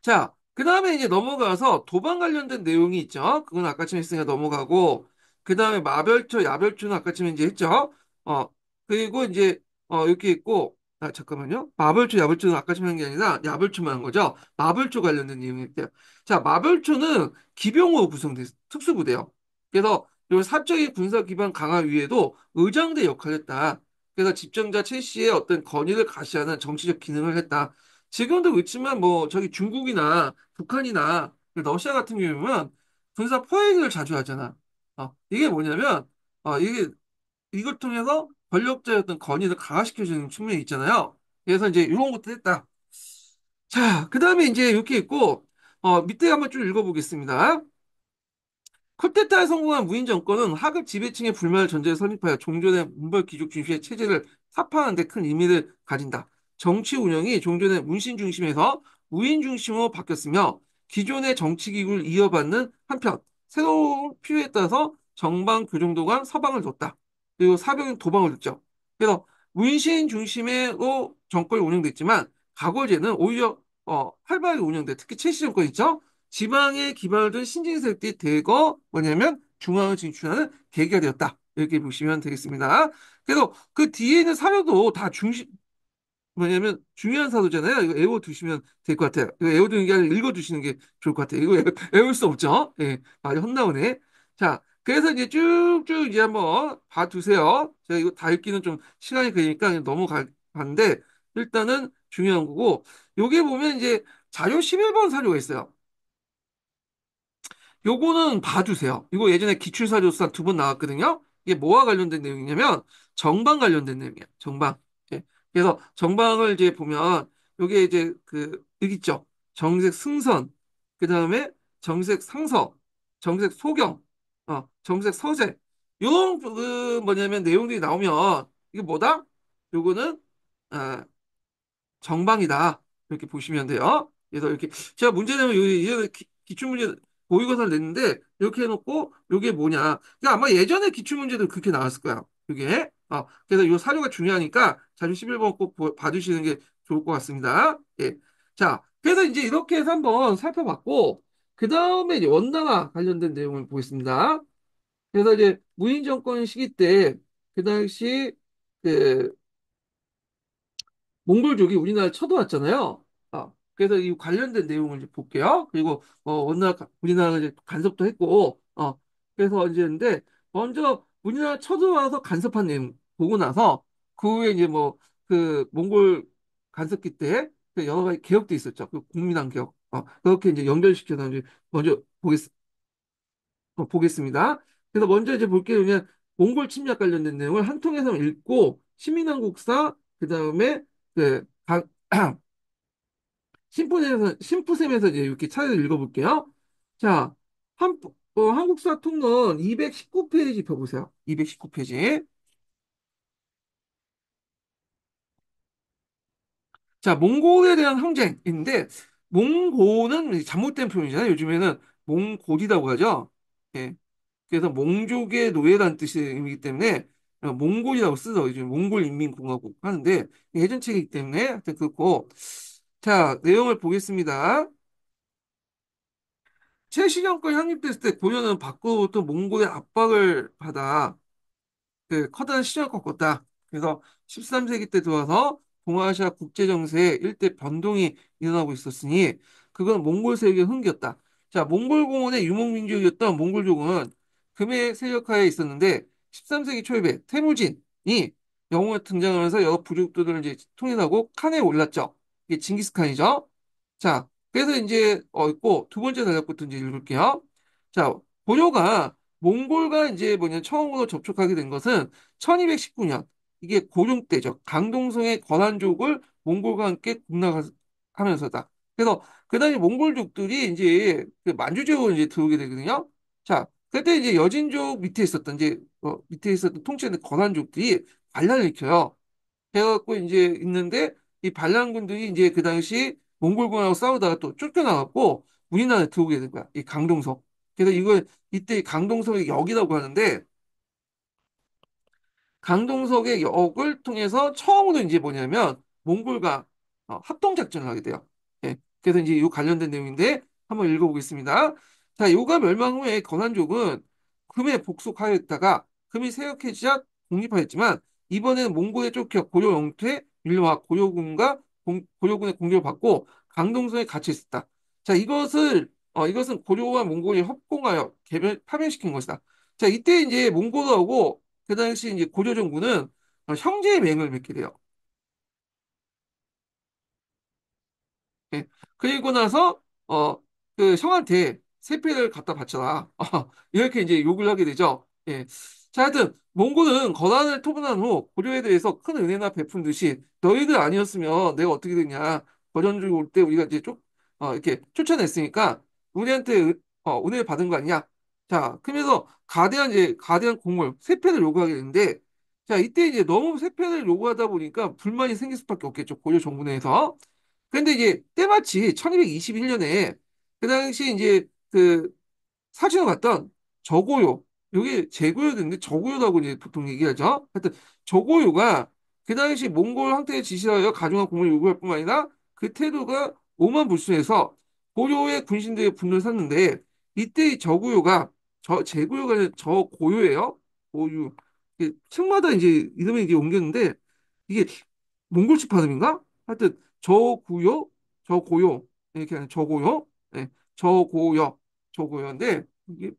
자, 그 다음에 이제 넘어가서 도방 관련된 내용이 있죠. 그건 아까쯤 했으니까 넘어가고, 그 다음에 마별초, 야별초는 아까쯤 이제 했죠. 어, 그리고 이제, 이렇게 있고, 잠깐만요. 마별초, 야별초는 아까쯤 한 게 아니라 야별초만 한 거죠. 마별초 관련된 내용이 있대요. 자, 마별초는 기병으로 구성된 특수부대요. 그래서 이 사적인 군사 기반 강화 위에도 의장대 역할을 했다. 그래서 집정자 최 씨의 어떤 권위를 가시하는 정치적 기능을 했다. 지금도 그렇지만 뭐 저기 중국이나 북한이나 러시아 같은 경우는 군사 포획을 자주 하잖아. 이게 뭐냐면 이게 이걸 통해서 권력자의 어떤 권위를 강화시켜주는 측면이 있잖아요. 그래서 이제 이런 것도 했다. 자, 그 다음에 이제 이렇게 있고 밑에 한번 좀 읽어보겠습니다. 쿠데타에 성공한 무인 정권은 하급 지배층의 불만을 전제에 설립하여 종전의 문벌 귀족 중심의 체제를 타파하는 데 큰 의미를 가진다. 정치 운영이 종전의 문신 중심에서 무인 중심으로 바뀌었으며 기존의 정치 기구를 이어받는 한편 새로운 필요에 따라서 정방 교정도 간 서방을 뒀다. 그리고 사병이 도방을 뒀죠. 그래서 문신 중심으로 정권이 운영됐지만 과거제는 오히려 활발하게 운영돼. 특히 최씨 정권 있죠? 지방에 기반을 둔 신진 세력들이 대거 뭐냐면 중앙을 진출하는 계기가 되었다. 이렇게 보시면 되겠습니다. 그래서 그 뒤에 있는 사료도 다 뭐냐면 중요한 사도잖아요. 이거 외워두시면 될 것 같아요. 이거 외워두는 게 아니라 읽어두시는 게 좋을 것 같아요. 이거 외울 수 없죠? 예, 많이 혼나오네. 자, 그래서 이제 쭉쭉 이제 한번 봐두세요. 제가 이거 다 읽기는 좀 시간이 걸리니까 그냥 넘어가는데 일단은 중요한 거고 여기 보면 이제 자료 11번 사료가 있어요. 요거는 봐주세요. 이거 예전에 기출사료수상 두 번 나왔거든요. 이게 뭐와 관련된 내용이냐면 정방 관련된 내용이에요. 정방. 예. 그래서 정방을 이제 보면 요게 이제 여기 있죠. 정색 승선, 그 다음에 정색 상서, 정색 소경, 정색 서세. 요런 뭐냐면 내용들이 나오면 이게 뭐다? 요거는 아, 정방이다. 이렇게 보시면 돼요. 그래서 이렇게 제가 문제 내면 예전에 기출문제 모의고사를 냈는데 이렇게 해놓고 이게 뭐냐. 그러니까 아마 예전에 기출문제도 그렇게 나왔을 거야. 이게. 그래서 이 사료가 중요하니까 자료 11번 꼭 봐주시는 게 좋을 것 같습니다. 예. 자, 그래서 이제 이렇게 해서 한번 살펴봤고 그 다음에 이제 원나라 관련된 내용을 보겠습니다. 그래서 이제 무인 정권 시기 때 그 당시 그 몽골족이 우리나라를 쳐들어왔잖아요. 그래서 이 관련된 내용을 이제 볼게요. 그리고 우리나라가 이제 간섭도 했고, 그래서 이제 근데 먼저 우리나라 쳐들어와서 간섭한 내용 보고 나서 그 후에 이제 뭐 그 몽골 간섭기 때 그 여러 가지 개혁도 있었죠. 그 국민당 개혁. 그렇게 이제 연결시켜서 이제 먼저 보겠습니다. 그래서 먼저 이제 볼게요. 그냥 몽골 침략 관련된 내용을 한 통에서 읽고 신민왕국사 그다음에 각 심푸sem에서 이제 이렇게 차례를 읽어볼게요. 자, 한국사 통론 219페이지 펴보세요. 219페이지. 자, 몽골에 대한 항쟁인데 몽고는 잘못된 표현이잖아요. 요즘에는 몽골이라고 하죠. 예. 그래서 몽족의 노예라는 뜻이기 때문에 몽골이라고 쓰죠. 요즘 몽골인민공화국 하는데 예전 책이기 때문에 하여튼 그렇고 자 내용을 보겠습니다. 최신형권 확립됐을 때 고려는 밖으로부터 몽골의 압박을 받아 커다란 시장을 꺾었다. 그래서 13세기 때 들어와서 동아시아 국제정세에 일대 변동이 일어나고 있었으니 그건 몽골 세력의 흥기였다. 자, 몽골공원의 유목민족이었던 몽골족은 금의 세력하에 있었는데 13세기 초입에 태무진이 영웅에 등장하면서 여러 부족들을 이제 통일하고 칸에 올랐죠. 이게 징기스칸이죠. 자, 그래서 이제 있고 두 번째 단락부터 이제 읽을게요. 자, 고려가 몽골과 이제 처음으로 접촉하게 된 것은 1219년 이게 고종 때죠. 강동성의 거란족을 몽골과 함께 공략하면서다. 그래서 그 당시 몽골족들이 이제 그 만주제국으로 이제 들어오게 되거든요. 자, 그때 이제 여진족 밑에 있었던 통치하는 거란족들이 반란을 일으켜요. 해갖고 이제 있는데 이 반란군들이 이제 그 당시 몽골군하고 싸우다가 또 쫓겨나갖고 우리나라에 들어오게 된 거야. 이 강동석. 그래서 이때 이 강동석의 역이라고 하는데 강동석의 역을 통해서 처음으로 이제 뭐냐면 몽골과 합동작전을 하게 돼요. 예. 그래서 이제 이 관련된 내용인데 한번 읽어보겠습니다. 자, 요가 멸망 후에 건한족은 금에 복속하였다가 금이 세력해지자 독립하였지만 이번에는 몽골에 쫓겨 고려 영토에 밀려와 고려군의 공격을 받고 강동석에 갇혀 있었다. 자, 이것은 고려와 몽골이 협공하여 파멸시킨 것이다. 자, 이때 이제 몽골하고 그 당시 이제 고려 정부는 형제의 맹을 맺게 돼요. 예. 그리고 나서 그 형한테 세패를 갖다 바쳐라. 이렇게 이제 욕을 하게 되죠. 예. 자, 하여튼 몽골은 거란을 토벌한 후 고려에 대해서 큰 은혜나 베푼 듯이 너희들 아니었으면 내가 어떻게 되냐. 거전주의 올 때 우리가 이제 이렇게 쫓아냈으니까 우리한테 은혜를 받은 거 아니냐. 자, 그러면서 가대한 공물, 세패를 요구하게 되는데, 자, 이때 이제 너무 세패를 요구하다 보니까 불만이 생길 수밖에 없겠죠. 고려 정부 내에서. 근데 이제 때마치 1221년에 그 당시 이제 그 사진을 봤던 저고요. 여기 제고요인데 저고요라고 이제 보통 얘기하죠. 하여튼 저고요가 그 당시 몽골 황태에 지시하여 가중한 공을 요구할 뿐만 아니라 그 태도가 오만불수해서 고려의 군신들의 분노를 샀는데 이때 이 저고요가 저 제고요가 아니라 저고요예요. 고유. 이게 층마다 이제 이름이 이제 옮겼는데 이게 몽골식 발음인가? 하여튼 저구요, 저고요 이렇게 하는 저고요, 네, 저고요, 저고요인데 이게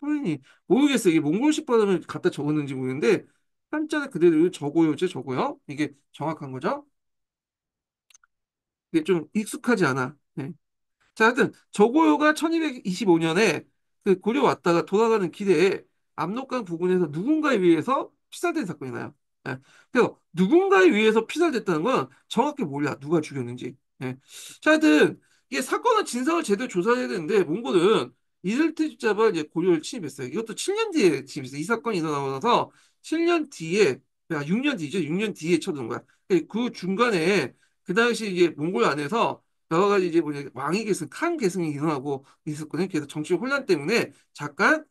표현이 모르겠어요. 이게 몽골식 발음을 갖다 적었는지 모르겠는데 한자는 그대로 저고요지 저고요. 이게 정확한 거죠? 이게 좀 익숙하지 않아. 네. 자, 하여튼 저고요가 1225년에 그 고려 왔다가 돌아가는 길에 압록강 부근에서 누군가에 의해서 피살된 사건이 나요. 예. 그래서 누군가에 의해서 피살됐다는 건 정확히 몰라. 누가 죽였는지. 예. 자, 하여튼 이게 사건의 진상을 제대로 조사해야 되는데 몽골은 이를 트집잡아 이제 고려를 침입했어요. 이것도 7년 뒤에 침입했어요. 이 사건이 일어나고 나서 7년 뒤에, 6년 뒤죠. 6년 뒤에 쳐든 거야. 그 중간에 그 당시 이제 몽골 안에서 여러 가지 이제 뭐냐 왕위 계승, 칸 계승이 일어나고 있었거든요. 그래서 정치 혼란 때문에 잠깐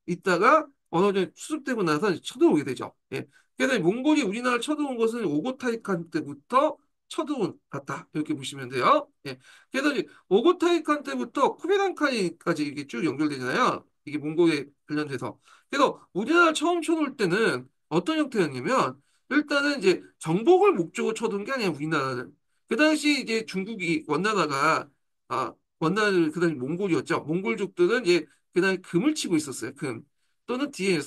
있다가 어느 정도 수습되고 나서 이제 쳐들어오게 되죠. 예. 그래서 몽골이 우리나라를 쳐들어온 것은 오고타이 칸 때부터 쳐들어온 같다 이렇게 보시면 돼요. 예. 그래서 이제 오고타이 칸 때부터 쿠베란 칸까지 이게 쭉 연결되잖아요. 이게 몽골에 관련돼서. 그래서 우리나라 처음 쳐들어올 때는 어떤 형태였냐면 일단은 이제 정복을 목적으로 쳐든 게 아니야 우리나라는. 그 당시 이제 중국이 원나라가 원나라 그 당시 몽골이었죠. 몽골족들은 이제 그 당시 금을 치고 있었어요. 금 또는 뒤에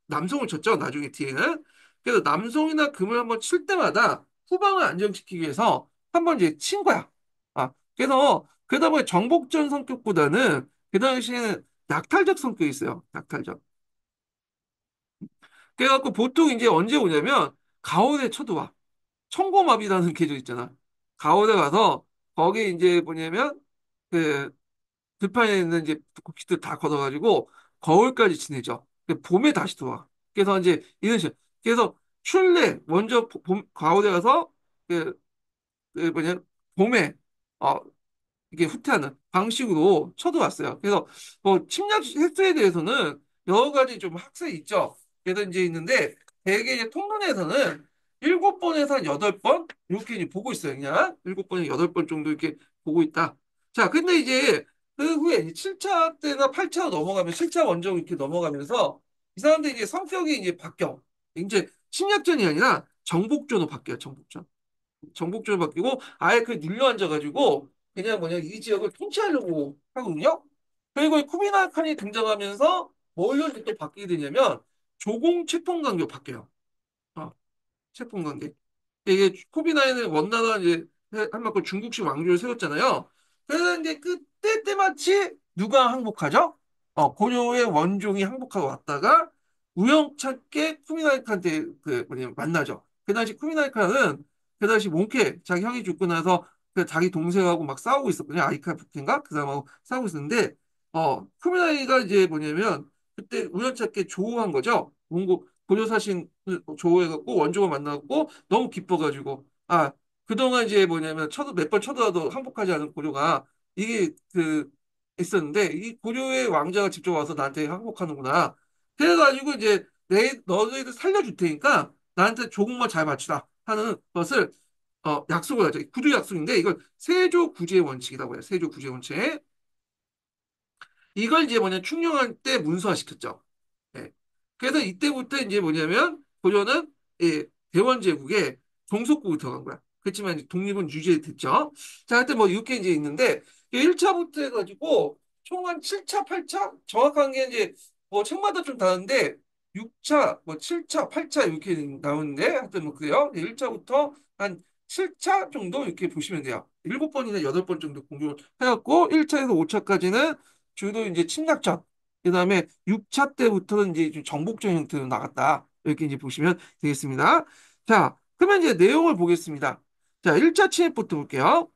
남송을 쳤죠. 나중에 뒤에는 그래서 남송이나 금을 한번 칠 때마다 후방을 안정시키기 위해서 한번 이제 친 거야. 그래서 그러다 보니 정복전 성격보다는 그 당시에는 약탈적 성격이 있어요. 약탈적. 그래갖고 보통 이제 언제 오냐면 가을에 쳐들어와. 청고마비라는 계절 있잖아. 가오에 가서 거기 이제 뭐냐면 그 들판에 있는 이제 국기들 다 걷어가지고 거울까지 지내죠. 봄에 다시 들어와. 그래서 이제 이런 식으로. 그래서 출래 먼저 가오에 가서 그, 그 뭐냐 봄에 어 이게 후퇴하는 방식으로 쳐들어왔어요. 그래서 뭐 침략 횟수에 대해서는 여러 가지 좀 학설이 있죠. 그래서 이제 있는데 대개 이제 통론에서는 7번에서 한 8번 이렇게 이제 보고 있어요. 그냥 7번에서 8번 정도 이렇게 보고 있다. 자, 근데 이제 그 후에 7차 때나 8차 넘어가면 7차 원정 이렇게 넘어가면서 이 사람들이 이제 성격이 이제 바뀌어. 이제 침략전이 아니라 정복전으로 바뀌어요. 정복전. 정복전으로 바뀌고 아예 그 눌러 앉아가지고 그냥 뭐냐 이 지역을 통치하려고 하거든요. 그리고 이 쿠비나 칸이 등장하면서 뭘로 또 바뀌게 되냐면 조공 채통관계로 바뀌어요. 어, 채통관계. 이게 코비나이는 원나라 이제 한마디로 중국식 왕조를 세웠잖아요. 그래서 이제 그때 때마치 누가 항복하죠? 고려의 원종이 항복하고 왔다가 우연찮게 쿠미나이칸한테 그 뭐냐 만나죠. 그 당시 쿠미나이칸은 그 당시 몽케 자기 형이 죽고 나서 그 자기 동생하고 막 싸우고 있었거든요. 아이카 북인가 그 사람하고 싸우고 있었는데 쿠미나이가 이제 뭐냐면 그때 우연찮게 조우한 거죠. 몽고 고려 사신을 조우해갖고 원종을 만나고 너무 기뻐가지고 그동안 이제 뭐냐면 몇 번 쳐도라도 항복하지 않은 고려가 이게 그 있었는데 이 고려의 왕자가 직접 와서 나한테 항복하는구나. 그래가지고 이제 너희들 살려줄 테니까 나한테 조국만 잘 맞추라 하는 것을 약속을 하죠. 구두 약속인데 이걸 세조 구제 원칙이라고 해요. 세조 구제 원칙. 이걸 이제 뭐냐 충령할 때 문서화시켰죠. 예. 그래서 이때부터 이제 뭐냐면 고려는 대원제국의 종속국이 들어간 거야. 그렇지만 이제 독립은 유지됐죠. 자, 하여튼 뭐 이렇게 이제 있는데 1차부터 해가지고 총 한 7차, 8차 정확한 게 이제 뭐 책마다 좀 다른데 6차, 뭐 7차, 8차 이렇게 나오는데 하여튼 뭐 그래요. 1차부터 한 7차 정도 이렇게 보시면 돼요. 7번이나 8번 정도 공격을 해갖고 1차에서 5차까지는 주로 이제 침략전 그다음에 6차 때부터는 이제 좀 정복적 형태로 나갔다. 이렇게 이제 보시면 되겠습니다. 자, 그러면 이제 내용을 보겠습니다. 자, 1차 침입부터 볼게요.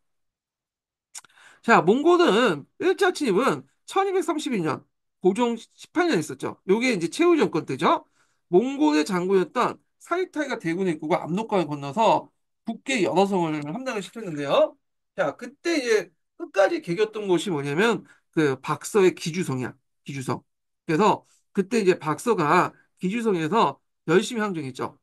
자, 몽골은 1차 침입은 1232년 고종 18년 있었죠. 요게 이제 최후 정권 때죠. 몽골의 장군이었던 사리타이가 대군의 입국과 압록강을 건너서 북계 여러 성을 함락을 시켰는데요. 자, 그때 이제 끝까지 개겼던 곳이 뭐냐면 그 박서의 기주성이야. 기주성. 그래서 그때 이제 박서가 기주성에서 열심히 항쟁했죠.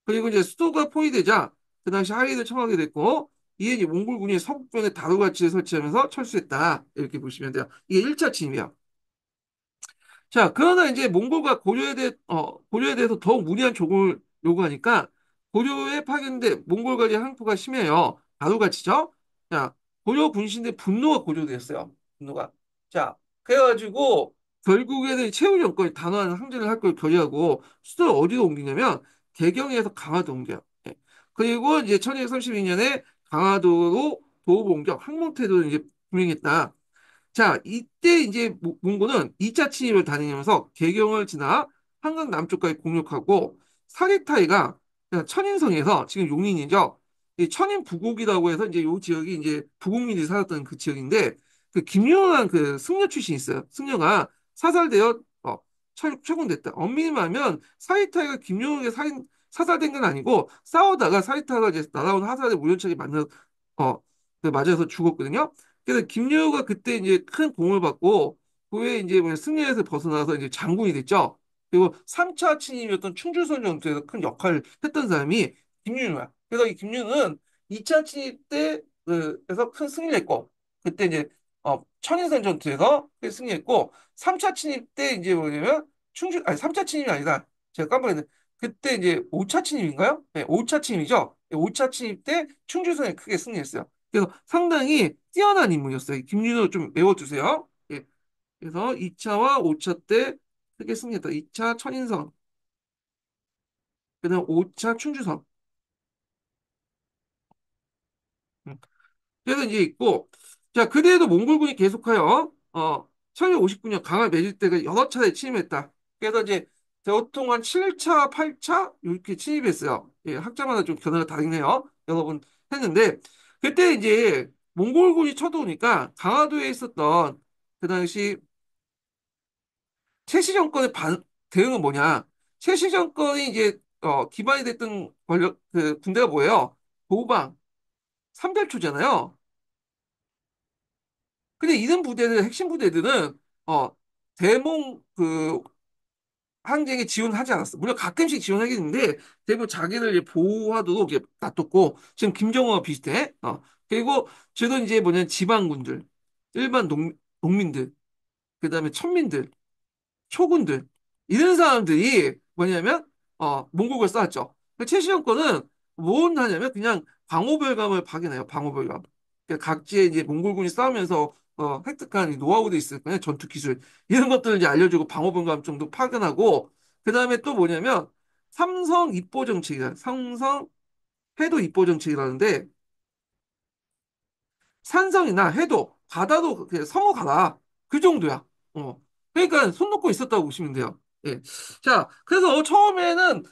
그리고 이제 수도가 포위되자 그 당시 하위를 청하게 됐고 이에 이제 몽골군이 서북변에 다루가치를 설치하면서 철수했다. 이렇게 보시면 돼요. 이게 1차 침입이야. 자, 그러나 이제 몽골과 고려에 대해서 더욱 무리한 조공을 요구하니까 고려에 파견된 몽골과의 항투가 심해요. 바로같이죠. 자, 고려 군신대 분노가 고조되었어요. 분노가. 자, 그래가지고 결국에는 최후 정권이 단호한 항쟁을 할 걸 결의하고 수도를 어디로 옮기냐면 개경에서 강화도 옮겨요. 예. 그리고 이제 1232년에 강화도로 도읍 옮겨 항목태도를 이제 분행했다. 자, 이때 이제 몽고는 2차 침입을 단행하면서 개경을 지나 한강 남쪽까지 공격하고 사리타이가 천인성에서 지금 용인이죠. 이 천인 부곡이라고 해서 이제 요 지역이 이제 부곡민이 살았던 그 지역인데 그 김유한 그 승려 출신이 있어요. 승려가 사살되어 처형됐다. 엄밀히 말하면 사리타이가 김유한에게 사살된 건 아니고 싸우다가 사리타이가 이제 날아온 화살에 우연찮게 어, 맞아서 죽었거든요. 그래서 김여우가 그때 이제 큰 공을 받고 그 후에 이제 뭐냐 승리에서 벗어나서 이제 장군이 됐죠. 그리고 3차 침입이었던 충주선 전투에서 큰 역할을 했던 사람이 김윤우야. 그래서 이 김윤우는 2차 침입 때 그래서 큰 승리를 했고 그때 이제 천인선 전투에서 큰 승리했고 3차 침입 때 이제 뭐냐면 충주 아니 3차 침입이 아니다. 제가 깜빡했는데 그때 이제 5차 침입인가요? 네, 5차 침입이죠. 5차 침입 때 충주선에 크게 승리했어요. 그래서 상당히 뛰어난 인물이었어요. 김윤호 좀 외워두세요. 예. 그래서 2차와 5차 때 크게 승리했다. 2차 천인성, 그다음 5차 충주성. 음. 그래서 이제 있고, 자, 그대에도 몽골군이 계속하여, 1259년 강화 매질 때가 여러 차례 침입했다. 그래서 이제 보통 한 7차, 8차 이렇게 침입했어요. 예, 학자마다 좀 견해가 다르긴 해요. 여러 번 했는데, 그때 이제 몽골군이 쳐들어오니까 강화도에 있었던 그 당시 최씨 정권의 대응은 뭐냐? 최씨 정권이 이제 기반이 됐던 권력 그 군대가 뭐예요? 도방, 삼별초잖아요. 근데 이런 부대들 핵심 부대들은 어 대몽 그 항쟁에 지원하지 않았어. 물론 가끔씩 지원하겠는데 대부분 자기를 이제 보호하도록 이렇게 놔뒀고 지금 김정은과 비슷해. 그리고 저도 이제 뭐냐면 지방군들, 일반 농민들, 그다음에 천민들 초군들 이런 사람들이 뭐냐면 몽골과 싸웠죠. 최시영 거는 뭘 하냐면 그냥 방호별감을 파견해요. 방호별감. 그러니까 각지에 이제 몽골군이 싸우면서 획득한 이 노하우도 있을 거예요. 전투 기술 이런 것들을 이제 알려주고 방호별감 정도 파견하고 그다음에 또 뭐냐면 삼성 입보 정책이다. 삼성 해도 입보 정책이라는데 산성이나 해도 바다도 그냥 성어 가라. 그 정도야. 어. 그러니까 손 놓고 있었다고 보시면 돼요. 예. 자, 그래서 처음에는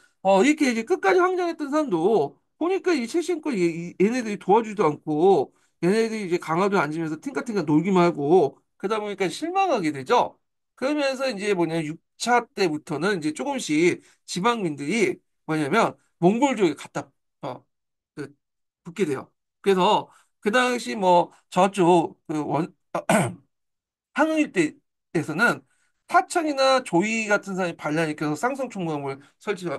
이렇게 이제 끝까지 항쟁했던 사람도 보니까 이 최신거 얘네들이 도와주지도 않고 얘네들이 이제 강화도에 앉으면서 팅까팅까 놀기만 하고 그러다 보니까 실망하게 되죠. 그러면서 이제 뭐냐 6차 때부터는 이제 조금씩 지방민들이 뭐냐면 몽골 쪽에 갔다 그 붙게 돼요. 그래서 그 당시 뭐 저쪽 항일 때에서는 타천이나 조이 같은 사람이 반란을 일으켜서 쌍성총무함을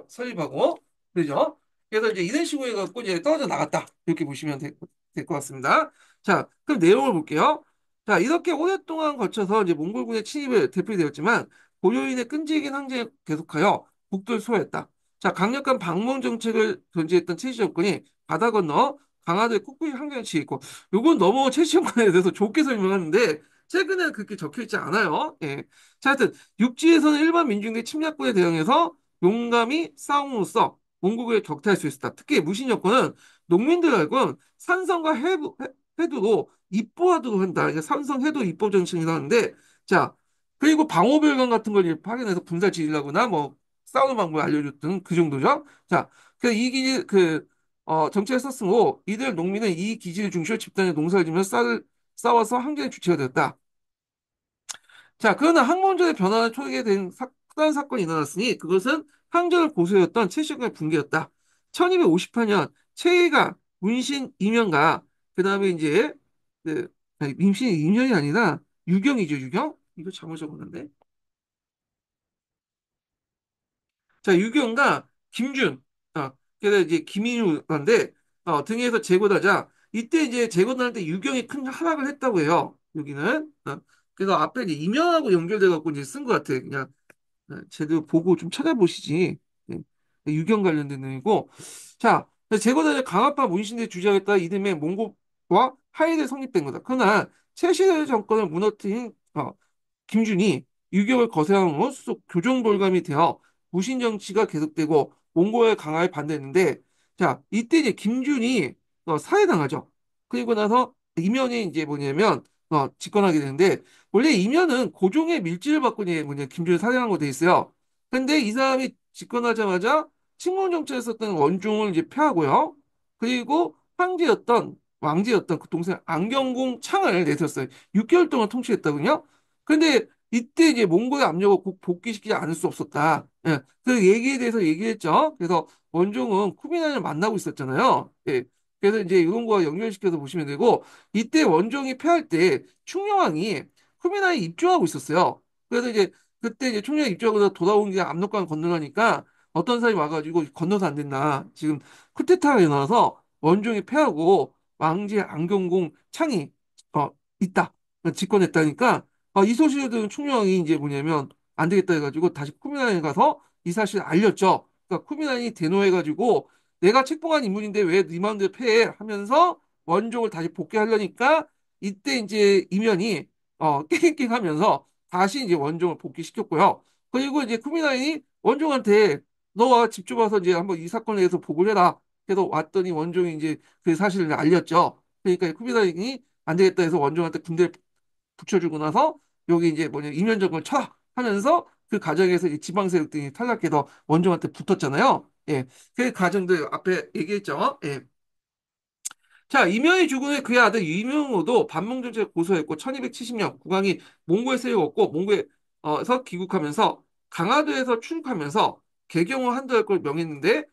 설립하고 그죠? 그래서 이제 이런 식으로 해갖고 이제 떨어져 나갔다 이렇게 보시면 될 것 같습니다. 자, 그럼 내용을 볼게요. 자, 이렇게 오랫동안 거쳐서 이제 몽골군의 침입에 대표되었지만 고려인의 끈질긴 항쟁을 계속하여 북도를 소화했다. 자, 강력한 방문 정책을 견지했던 최씨 정권이 바다 건너 강화도에 꿋꿋이 항쟁을 치고 요건 너무 최씨 정권에 대해서 좋게 설명하는데 최근에는 그렇게 적혀 있지 않아요. 예. 자, 하여튼 육지에서는 일반 민중의 침략군에 대응해서 용감히 싸움으로써 몽골을 격퇴할 수 있었다. 특히 무신 여권은 농민들 말고 산성과 해도로 입보하도록 한다. 그러니까 산성 해도 입보 정책이라는데 자 그리고 방호별관 같은 걸 이제 파견해서 군사 지휘하거나 뭐 싸우는 방법을 알려줬던 그 정도죠. 자, 그래서 이 기지 정책을 썼으므로 이들 농민은 이 기지를 중심으로 집단의 농사를 지면서 싸워서 항쟁의 주체가 되었다. 자, 그러나 항문전의 변화를 초래하게 된 큰 사건이 일어났으니 그것은 항전을 고수해왔던 최씨의 붕괴였다. 1258년 최희가 문신 이명과 그 다음에 이제 그 아니, 문신 이명이 아니라 유경이죠, 유경? 이거 잘못 적었는데. 자, 유경과 김준, 그래서 이제 김인우인데 등에서 재고다자 이때 이제 재고다할 때 유경이 큰 하락을 했다고 해요. 여기는. 그래서 앞에 이제 이명하고 연결돼 갖고 이제 쓴 것 같아. 그냥 제대로 보고 좀 찾아보시지. 네. 유경 관련된 내용이고. 자, 제거단의 강압파 문신대 주장했다 이듬해 몽고와 하이대 성립된 거다. 그러나 최시대 정권을 무너뜨린 김준이 유격을 거세함으로 수속 교정불감이 되어 무신 정치가 계속되고 몽고의 강화에 반대했는데 자 이때 이제 김준이 살해당하죠. 그리고 나서 이면이 이제 뭐냐면 집권하게 되는데 원래 이면은 고종의 밀지를 받고 이제 뭐냐 김준을 살해한 거 돼 있어요. 근데 이 사람이 집권하자마자 친문 정치에 썼던 원종을 이제 폐하고요. 그리고 왕제였던 그 동생 안경공 창을 내세웠어요. 6개월 동안 통치했다군요. 근데 이때 이제 몽골의 압력을 꼭 복귀시키지 않을 수 없었다. 예, 그 얘기에 대해서 얘기했죠. 그래서 원종은 쿠비나를 만나고 있었잖아요. 예, 그래서 이제 이런 거 연결시켜서 보시면 되고 이때 원종이 패할 때 충녕왕이 쿠비나에 입주하고 있었어요. 그래서 이제 그때 이제 충녕이 입주하고 돌아온 게 압록강 건너가니까 어떤 사람이 와가지고 건너서 안 된다. 지금 쿠데타가 일어나서 원종이 패하고 왕제 안경공 창이 어, 있다. 집권했다니까 이 소식을 들은 충녕이 이제 뭐냐면 안 되겠다 해가지고 다시 쿠미나에 가서 이 사실을 알렸죠. 그러니까 쿠미나이 대노해가지고 내가 책봉한 인물인데 왜 네 마음대로 패해 하면서 원종을 다시 복귀하려니까 이때 이제 이면이 깽깽하면서 다시 이제 원종을 복귀시켰고요. 그리고 이제 쿠미나이 원종한테 너와 집 좁아서 이제 한번 이 사건에 대해서 보고를 해라. 그래서 왔더니 원종이 이제 그 사실을 알렸죠. 그러니까 쿠미나이 안 되겠다 해서 원종한테 군대를 붙여주고 나서 여기 이제 뭐냐 이면적을 쳐 하면서 그 과정에서 이 지방 세력들이 탈락해서 원종한테 붙었잖아요. 예, 그 과정들 앞에 얘기했죠. 예. 자, 이명이 죽은 후에 그의 아들 이명호도 반몽정책을 고수했고 1270년 국왕이 몽고에 세웠고 몽고에서 귀국하면서 강화도에서 출국하면서 개경을 한도할 걸 명했는데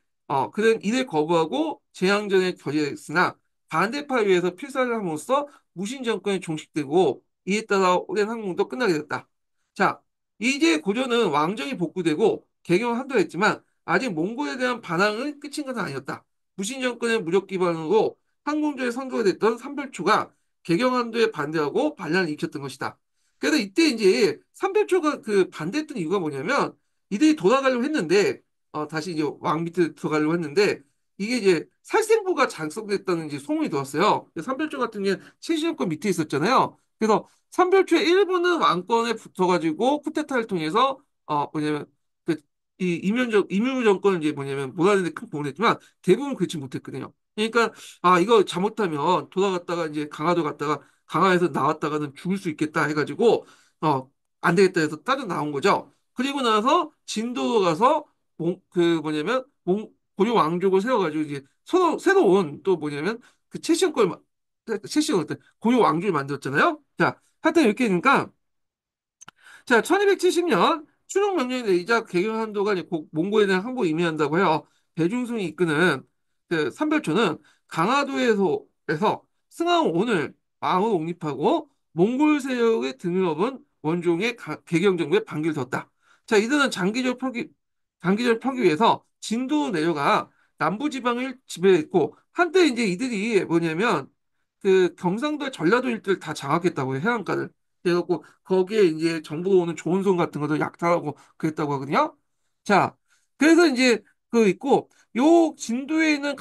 그는 이를 거부하고 재앙전에 결의했으나 반대파에 의해서 필사를 함으로써 무신 정권이 종식되고 이에 따라 오랜 항쟁도 끝나게 됐다. 자, 이제 고조는 왕정이 복구되고 개경을 한도했지만 아직 몽고에 대한 반항은 끝인 것은 아니었다. 무신 정권의 무력 기반으로 항공조에 선도가 됐던 삼별초가 개경한도에 반대하고 반란을 일으켰던 것이다. 그래서 이때 이제 삼별초가 그 반대했던 이유가 뭐냐면 이들이 돌아가려고 했는데 다시 이제 왕 밑에 들어가려고 했는데 이게 이제 살생부가 작성됐다는 이제 소문이 들었어요. 삼별초 같은 게 최시정권 밑에 있었잖아요. 그래서 삼별초의 일부는 왕권에 붙어가지고 쿠데타를 통해서 뭐냐면 그 이 이명우 정권을 이제 뭐냐면 몰아내는 데 큰 공을 했지만 대부분 그렇지 못했거든요. 그러니까 이거 잘못하면 돌아갔다가 이제 강화도 갔다가 강화에서 나왔다가는 죽을 수 있겠다 해가지고 어, 안 되겠다 해서 따져 나온 거죠. 그리고 나서 진도로 가서 뭐냐면 고려 왕족을 세워가지고 이제 새로운 또 뭐냐면 그 최시영 고려 왕족을 만들었잖아요. 자, 하여튼 이렇게 되니까 자, 1270년 추종 명령에 내리자 개경한도가 이제 몽고에 대한 항복을 의미한다고 해요. 배중순이 이끄는 그 삼별초는 강화도에서 승하온을 왕을 옹립하고 몽골 세력의 등을 업은 원종의 개경 정부에 반기를 뒀다. 자, 이들은 장기적으로 펴기 위해서 진도로 내려가 남부 지방을 지배했고 한때 이제 이들이 뭐냐면 그 경상도 전라도 일대를 다 장악했다고 해요. 해안가를. 그래갖고 거기에 이제 정부가 오는 좋은 손 같은 것도 약탈하고 그랬다고 하거든요. 자, 그래서 이제 그 있고 요 진도에 있는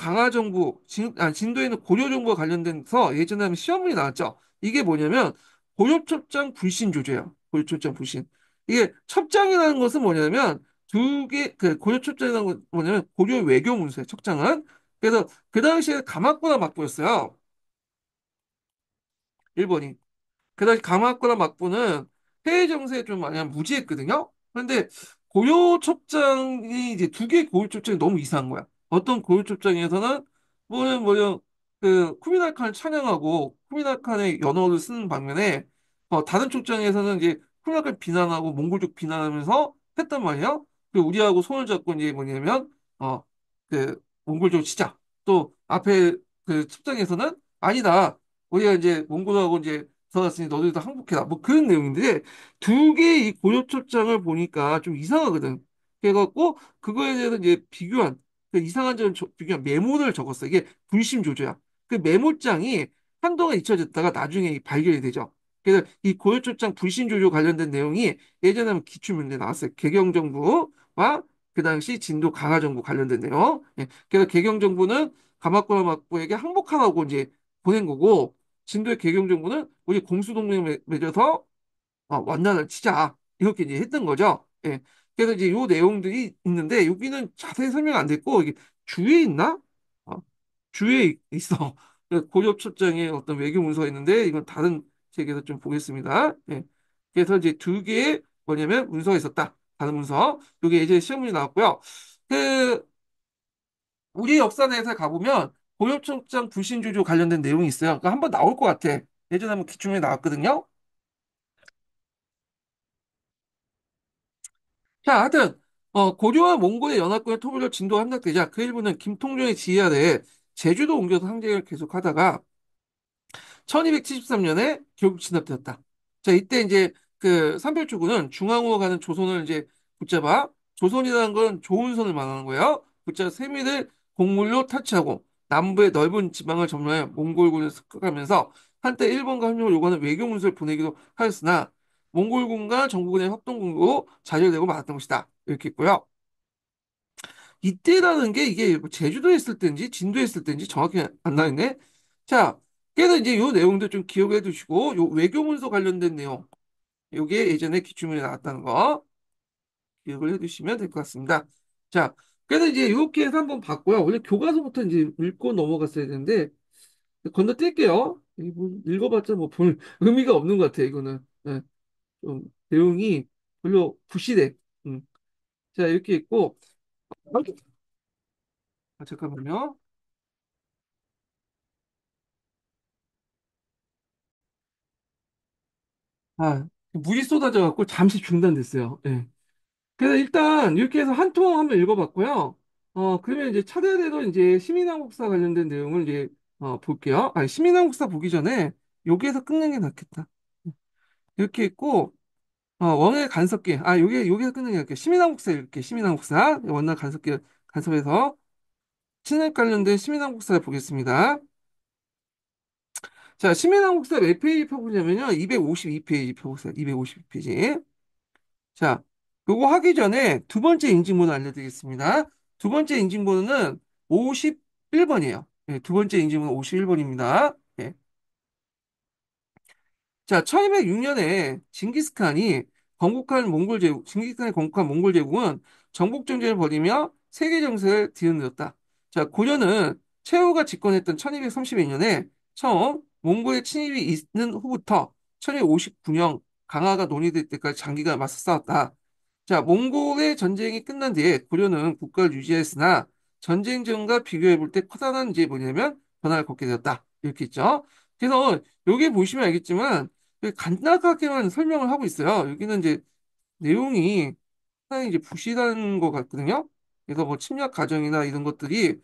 진도에 있는 고려 정부와 관련돼서 예전에 하면 시험문이 나왔죠. 이게 뭐냐면 고려첩장 불신 조제예요. 고려첩장 불신. 이게 첩장이라는 것은 뭐냐면 그 고려첩장이라는 건 뭐냐면 고려 외교 문서예요. 첩장은. 그래서 그 당시에 감학보다 막부였어요. 일본이. 그다음에 감학거나 막부는 해외 정세에 좀 많이 무지했거든요. 그런데 고려 첩장이 이제 두 개의 고려 첩장이 너무 이상한 거야. 어떤 고려 첩장에서는 뭐냐 그 쿠미날 칸을 찬양하고 쿠미날 칸의 연호를 쓰는 반면에 다른 첩장에서는 이제 푸르나카를 비난하고 몽골족 비난하면서 했단 말이에요. 그리고 우리하고 손을 잡고 이제 뭐냐면 몽골족 치자. 또 앞에 그 첩장에서는 아니다. 우리가 이제 몽골하고 이제 들어갔으니 너희도 항복해라. 뭐 그런 내용인데 두 개의 이 고려 첩장을 보니까 좀 이상하거든. 그래갖고 그거에 대해서 이제 비교한 그 이상한 점을 비교한 메모를 적었어. 이게 분심 조조야. 그 메모장이 한동안 잊혀졌다가 나중에 발견이 되죠. 그래서 이 고유초장 불신조조 관련된 내용이 예전에 한번 기출문제 나왔어요. 개경정부와 그 당시 진도 강화정부 관련된 내용. 예. 그래서 개경정부는 가마쿠라 막부에게 항복하라고 이제 보낸 거고, 진도의 개경정부는 우리 공수동맹 맺어서 완난을 치자. 이렇게 이제 했던 거죠. 예. 그래서 이제 요 내용들이 있는데 여기는 자세히 설명 안 됐고 이게 주에 있나? 어, 주에 있어. 고렵철장에 어떤 외교 문서가 있는데 이건 다른 책에서 좀 보겠습니다. 예. 그래서 이제 두 개의 뭐냐면 문서가 있었다. 다른 문서. 이게 예전에 시험문제 나왔고요. 그 우리 역사에서 가보면 고렵철장 불신주조 관련된 내용이 있어요. 그거 한번 나올 것 같아. 예전에 한번 기출문제 나왔거든요. 자, 하여튼 고려와 몽골의 연합군의 토벌로 진도가 함락되자 그 일부는 김통종의 지휘 아래 제주도 옮겨서 항쟁을 계속하다가 1273년에 결국 진압되었다. 자, 이때 이제 그 삼별주군은 중앙으로 가는 조선을 이제 붙잡아 조선이라는 건 좋은 선을 말하는 거예요. 붙잡아 세미를 곡물로 탈취하고 남부의 넓은 지방을 점령하여 몽골군을 습격하면서 한때 일본과 협력을 요구하는 외교 문서를 보내기도 하였으나 몽골군과 정부군의 협동군으로 좌절되고 말았던 것이다. 이렇게 있고요. 이때라는 게 이게 뭐 제주도에 있을 때인지 진도에 있을 때인지 정확히 안 나있네. 자, 그래서 이제 요 내용도 좀 기억해 두시고 요 외교문서 관련된 내용 요게 예전에 기출문에 나왔다는 거 기억을 해 두시면 될 것 같습니다. 자, 그래서 이제 이렇게 해서 한번 봤고요. 원래 교과서부터 이제 읽고 넘어갔어야 되는데 건너뛸게요. 이뭐 읽어봤자 뭐 볼 의미가 없는 것 같아 이거는. 예, 좀 내용이 별로 부실해. 음. 자, 이렇게 있고 잠깐만요. 물이 쏟아져 갖고 잠시 중단됐어요. 예. 그래서 일단 이렇게 해서 한 통 한번 읽어봤고요. 그러면 이제 차례대로 이제 시민왕국사 관련된 내용을 이제 볼게요. 아니, 시민왕국사 보기 전에 여기에서 끝내는 게 낫겠다. 이렇게 있고 원의 간섭기. 여기서 끝내는 게 낫겠다. 시민왕국사 이렇게 시민왕국사 원의 간섭기 간섭에서 친일 관련된 시민왕국사를 보겠습니다. 자, 시민왕국사 몇 페이지 펴보냐면요. 252페이지 펴보세요. 252페이지. 자, 요거 하기 전에 두 번째 인증번호 알려드리겠습니다. 두 번째 인증번호는 51번이에요. 두 번째 인증번호 51번입니다. 자, 1206년에 징기스칸이 건국한 몽골 제국은 정복 전쟁을 벌이며 세계 정세를 뒤흔들었다. 자, 고려는 최후가 집권했던 1232년에 처음 몽골의 침입이 있는 후부터 1259년 강화가 논의될 때까지 장기간 맞서 싸웠다. 자, 몽골의 전쟁이 끝난 뒤에 고려는 국가를 유지했으나 전쟁 전과 비교해 볼 때 커다란 이제 뭐냐면 변화를 겪게 되었다. 이렇게 있죠. 그래서 여기 보시면 알겠지만 간단하게만 설명을 하고 있어요. 여기는 이제 내용이 상당히 이제 부실한 것 같거든요. 그래서 뭐 침략 과정이나 이런 것들이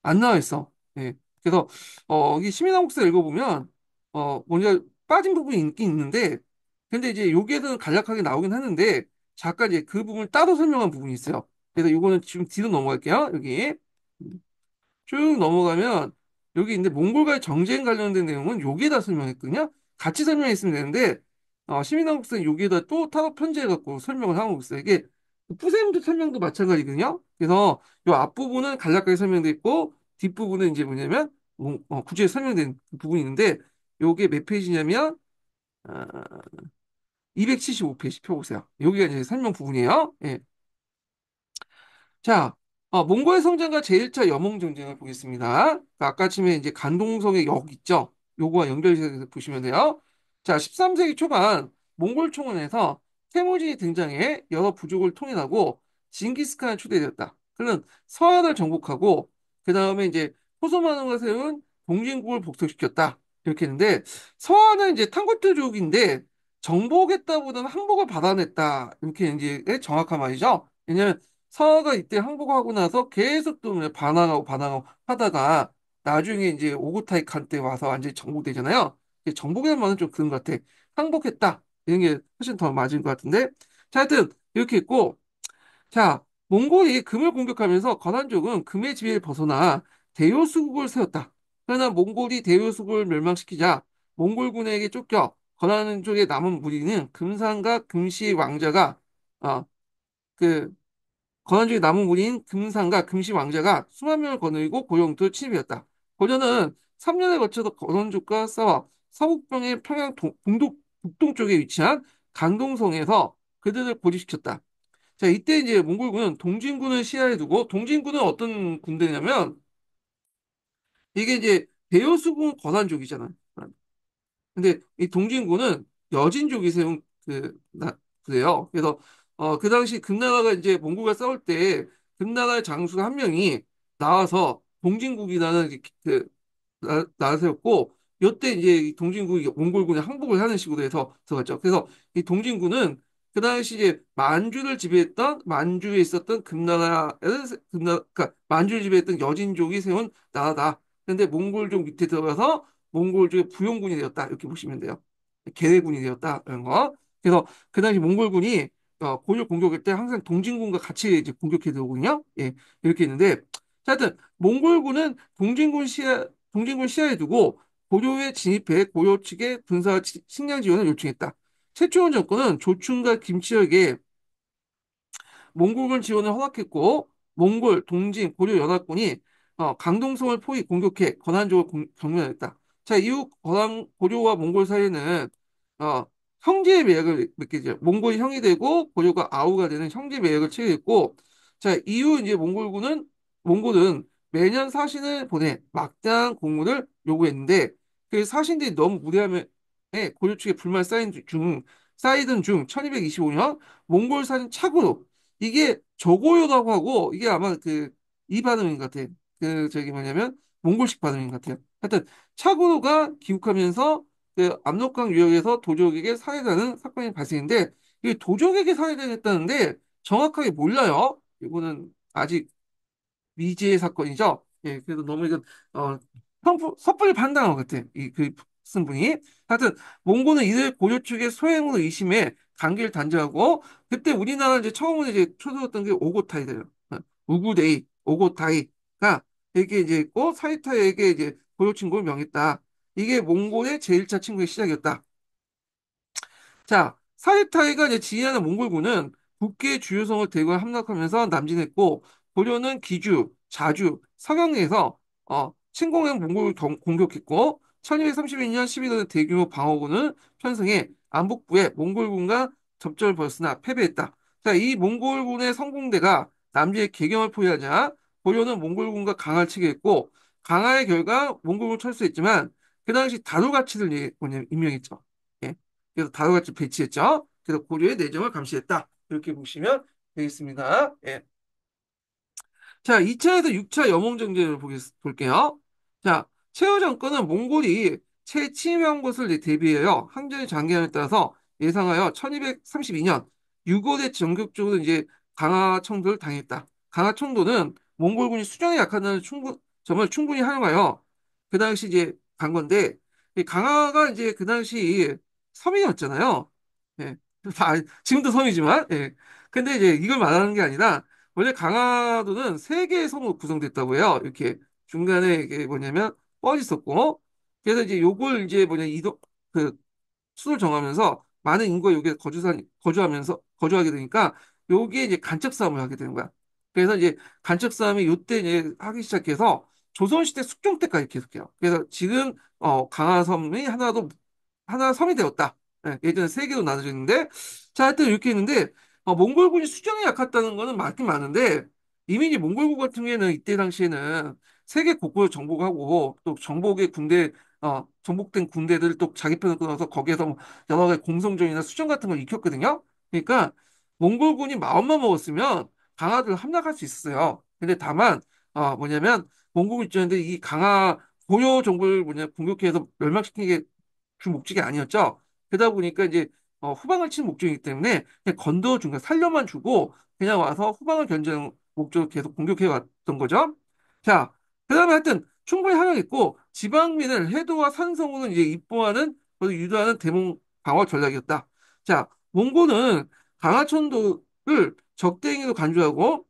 안 나와 있어. 예. 그래서 이 시민한국사 읽어보면 먼저 빠진 부분이 있긴 있는데 근데 이제 여기에서는 간략하게 나오긴 하는데 잠깐 이제 그 부분을 따로 설명한 부분이 있어요. 그래서 이거는 지금 뒤로 넘어갈게요. 여기. 쭉 넘어가면 여기 있는데 몽골과의 정쟁 관련된 내용은 여기에다 설명했거든요. 같이 설명했으면 되는데 시민한국사는 여기에다 또 타로 편제해갖고 설명을 하고 있어요. 이게 푸셈도 설명도 마찬가지거든요. 그래서 이 앞부분은 간략하게 설명돼 있고 뒷부분은 이제 뭐냐면 구체적으로 설명된 부분이 있는데 요게 몇 페이지냐면 275페이지 펴보세요. 여기가 이제 설명 부분이에요. 예. 자, 몽골의 성장과 제1차 여몽 전쟁을 보겠습니다. 아까 침에 이제 간동성의 역 있죠? 요거와 연결해서 보시면 돼요. 자, 13세기 초반 몽골 총원에서 태무진이 등장해 여러 부족을 통일하고 징기스칸을 초대되었다. 그는 서한을 정복하고 그 다음에 이제 호소마누가 세운 동진국을 복속시켰다. 이렇게 했는데 서한은 이제 탕고트족인데 정복했다보다는 항복을 받아냈다. 이렇게 이제 정확한 말이죠. 왜냐면 서아가 이때 항복하고 나서 계속 또 그냥 반항하고 반항하고 하다가 나중에 이제 오고타이 칸 때 와서 완전히 정복되잖아요. 정복이라는 말은 좀 그런 것 같아. 항복했다. 이런 게 훨씬 더 맞은 것 같은데. 자, 하여튼 이렇게 있고, 자, 몽골이 금을 공격하면서 거란족은 금의 지배를 벗어나 대요수국을 세웠다. 그러나 몽골이 대요수국을 멸망시키자 몽골군에게 쫓겨 거란족의 남은 무리는 금산과 금시 왕자가 어, 그 거란족의 남은 무리인 금산과 금시 왕자가 수만 명을 거느리고 고령도 침입했다. 고려는 3년에 걸쳐서 거란족과 싸워 서북방의 평양 북동쪽에 위치한 강동성에서 그들을 고립시켰다. 자, 이때 이제 몽골군은 동진군을 시야에 두고, 동진군은 어떤 군대냐면, 이게 이제 대여수군 거산족이잖아. 근데 이 동진군은 여진족이 세운 그래요. 그래서, 그 당시 금나라가 이제 몽골과 싸울 때, 금나라의 장수가 한 명이 나와서 동진국이라는 나세웠고, 요때 이제 이 동진국이 몽골군에 항복을 하는 식으로 해서 들어갔죠. 그래서 이 동진군은 그 당시 이제 만주를 지배했던 만주에 있었던 그러니까 만주를 지배했던 여진족이 세운 나라다. 근데 몽골족 밑에 들어가서 몽골족의 부용군이 되었다. 이렇게 보시면 돼요. 계례군이 되었다. 이런 거. 그래서 그 당시 몽골군이 고려 공격할 때 항상 동진군과 같이 이제 공격해 들어오거든요. 예, 이렇게 있는데, 자, 하여튼 몽골군은 동진군 시야에 두고 고려에 진입해 고려 측에 군사 식량 지원을 요청했다. 최초원 정권은 조충과 김치혁의 몽골군 지원을 허락했고 몽골, 동진, 고려 연합군이 강동성을 포위 공격해 권한적으로 경멸했다. 자, 이후 고려와 몽골 사이에는 어, 형제 매약을 맺게 몽골이 형이 되고 고려가 아우가 되는 형제 매약을 체결했고, 자, 이후 이제 몽골은 매년 사신을 보내 막대한 공물을 요구했는데 그 사신들이 너무 무리하면 고려 측에 불만 쌓이던 중 1225년 몽골 사신 착오로, 이게 저고요라고 하고 이게 아마 이 발음인 것 같아. 저기 뭐냐면 몽골식 발음인 것 같아요. 하여튼 차고가 귀국하면서 그 압록강 유역에서 도적에게 살해당하는 사건이 발생인데, 이게 도적에게 살해당했다는데 정확하게 몰라요. 이거는 아직 미지의 사건이죠. 예, 그래도 너무 이건 어 섣불리 판단한 것 같아. 쓴 분이. 하여튼 몽고는 이들 고려 측의 소행으로 의심해 관계를 단절하고, 그때 우리나라 이제 처음으로 이제 쳐들었던 게 오고타이래요. 우구데이, 오고타이가 이렇게 이제 있고 사이타에게 이제 고려 친구를 명했다. 이게 몽골의 제1차 침공의 시작이었다. 자, 사리타이가 이제 지휘하는 몽골군은 북계의 주요 성을 대거 함락하면서 남진했고, 고려는 기주, 자주, 서경에서 침공한 몽골을 공격했고, 1232년 11월에 대규모 방어군을 편성해 안북부에 몽골군과 접전을 벌였으나 패배했다. 자, 이 몽골군의 성공대가 남지의 개경을 포위하자 고려는 몽골군과 강화를 치게했고, 강화의 결과 몽골군을 철수했지만 그 당시 다루가치를 임명했죠. 예. 그래서 다루같이 배치했죠. 그래서 고려의 내정을 감시했다. 이렇게 보시면 되겠습니다. 예. 자, 2차에서 6차 염원정전을 볼게요. 자, 최후 정권은 몽골이 최침입한 것을 대비하여 항전의 장기간에 따라서 예상하여 1232년 6월에 전격적으로 이제 강화청도를 당했다. 강화청도는 몽골군이 수정에 약하다는 점을 충분히 활용하여 그 당시 이제 간 건데, 이 강화가 이제 그 당시 섬이었잖아요. 예. 지금도 섬이지만, 예. 근데 이제 이걸 말하는 게 아니라 원래 강화도는 세 개의 섬으로 구성됐다고 해요. 이렇게 중간에 이게 뭐냐면 뻘이 있었고, 그래서 이제 요걸 이제 그 수를 정하면서 많은 인구가 여기에 거주하게 되니까 여기에 이제 간척 싸움을 하게 되는 거야. 그래서 이제 간척 싸움이 요때 이제 하기 시작해서 조선시대 숙종 때까지 계속해요. 그래서 지금 강화섬이 하나 섬이 되었다. 예, 예전에 세 개로 나눠져 있는데, 자, 하여튼 이렇게 있는데, 몽골군이 수정에 약했다는 거는 맞긴 맞는데, 이미 이제 몽골군 같은 경우에는 이때 당시에는 세계 곳곳을 정복하고, 또 정복된 군대들을 또 자기 편으로 끊어서 거기에서 뭐 여러 가지 공성전이나 수정 같은 걸 익혔거든요. 그러니까, 몽골군이 마음만 먹었으면 강화도를 함락할 수 있었어요. 근데 다만, 뭐냐면, 몽골 입장인데 이 고려 정부를 공격해서 멸망시키는 게 주 목적이 아니었죠. 그러다 보니까 이제 후방을 치는 목적이기 때문에 그냥 건너준 거야. 살려만 주고 그냥 와서 후방을 견제하는 목적으로 계속 공격해 왔던 거죠. 자, 그다음에 하여튼 충분히 활용했고 지방민을 해도와 산성으로 이제 입보하는 그리고 유도하는 대몽 방어 전략이었다. 자, 몽골은 강화천도를 적대행위로 간주하고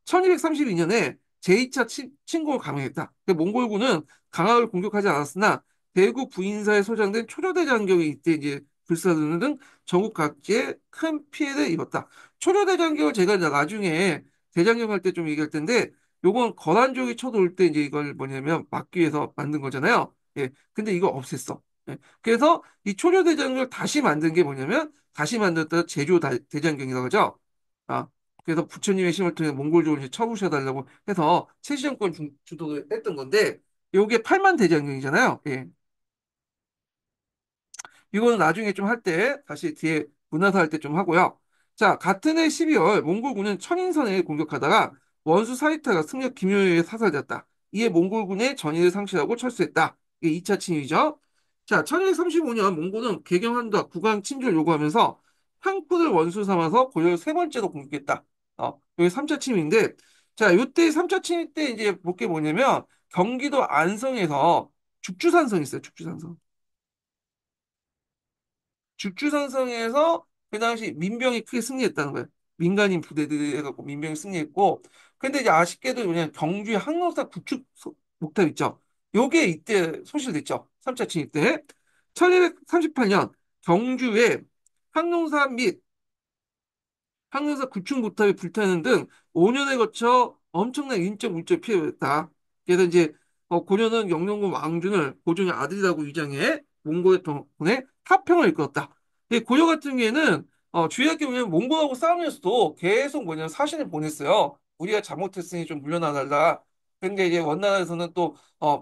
1232년에 제2차 침공을 감행했다. 몽골군은 강화를 공격하지 않았으나 대구 부인사에 소장된 초조대장경이 이때 이제 불사르는 등 전국 각지에 큰 피해를 입었다. 초조대장경을 제가 이제 나중에 대장경 할 때 좀 얘기할 텐데 요건 거란족이 쳐들어올 때 이제 이걸 뭐냐면 막기 위해서 만든 거잖아요. 예. 근데 이거 없앴어. 예. 그래서 이 초조대장경을 다시 만든 게 뭐냐면 다시 만들었다 제주 대장경이라고 하죠. 아, 그래서 부처님의 힘을 통해 몽골족을 이제 쳐부셔달라고 해서 최시정권 주도를 했던 건데, 요게 8만 대장경이잖아요. 예. 이거는 나중에 좀 할 때, 다시 뒤에 문화사 할 때 좀 하고요. 자, 같은 해 12월, 몽골군은 천인선에 공격하다가 원수 사이타가 승려 김효유에 사살되었다. 이에 몽골군의 전의를 상실하고 철수했다. 이게 2차 침입이죠. 자, 1235년 몽골은 개경한도 국왕 친주를 요구하면서 향푸를 원수 삼아서 고려를 세 번째로 공격했다. 여기 3차 침입인데, 자, 요때 3차 침입 때 이제 볼 게 뭐냐면, 경기도 안성에서 죽주산성 있어요, 죽주산성. 죽주산성에서 그 당시 민병이 크게 승리했다는 거예요. 민간인 부대들 해갖고 민병이 승리했고, 근데 이제 아쉽게도 그냥 경주의 항로사 구축 목탑 있죠. 요게 이때 소실됐죠. 3차 침입 때. 1238년 경주에 항농사 및 항공사 구축 못탑이 불타는 등 5년에 거쳐 엄청난 인적 물적 피해를 했다. 그래서 이제 고려는 영령군 왕준을 고종의 아들이라고 위장해 몽골의 동에 타평을 이끌었다. 고려 같은 경우에는 주의할 게 뭐냐면 몽골하고 싸우면서도 계속 뭐냐면 사신을 보냈어요. 우리가 잘못했으니 좀 물러나달라. 근데 이제 원나라에서는 또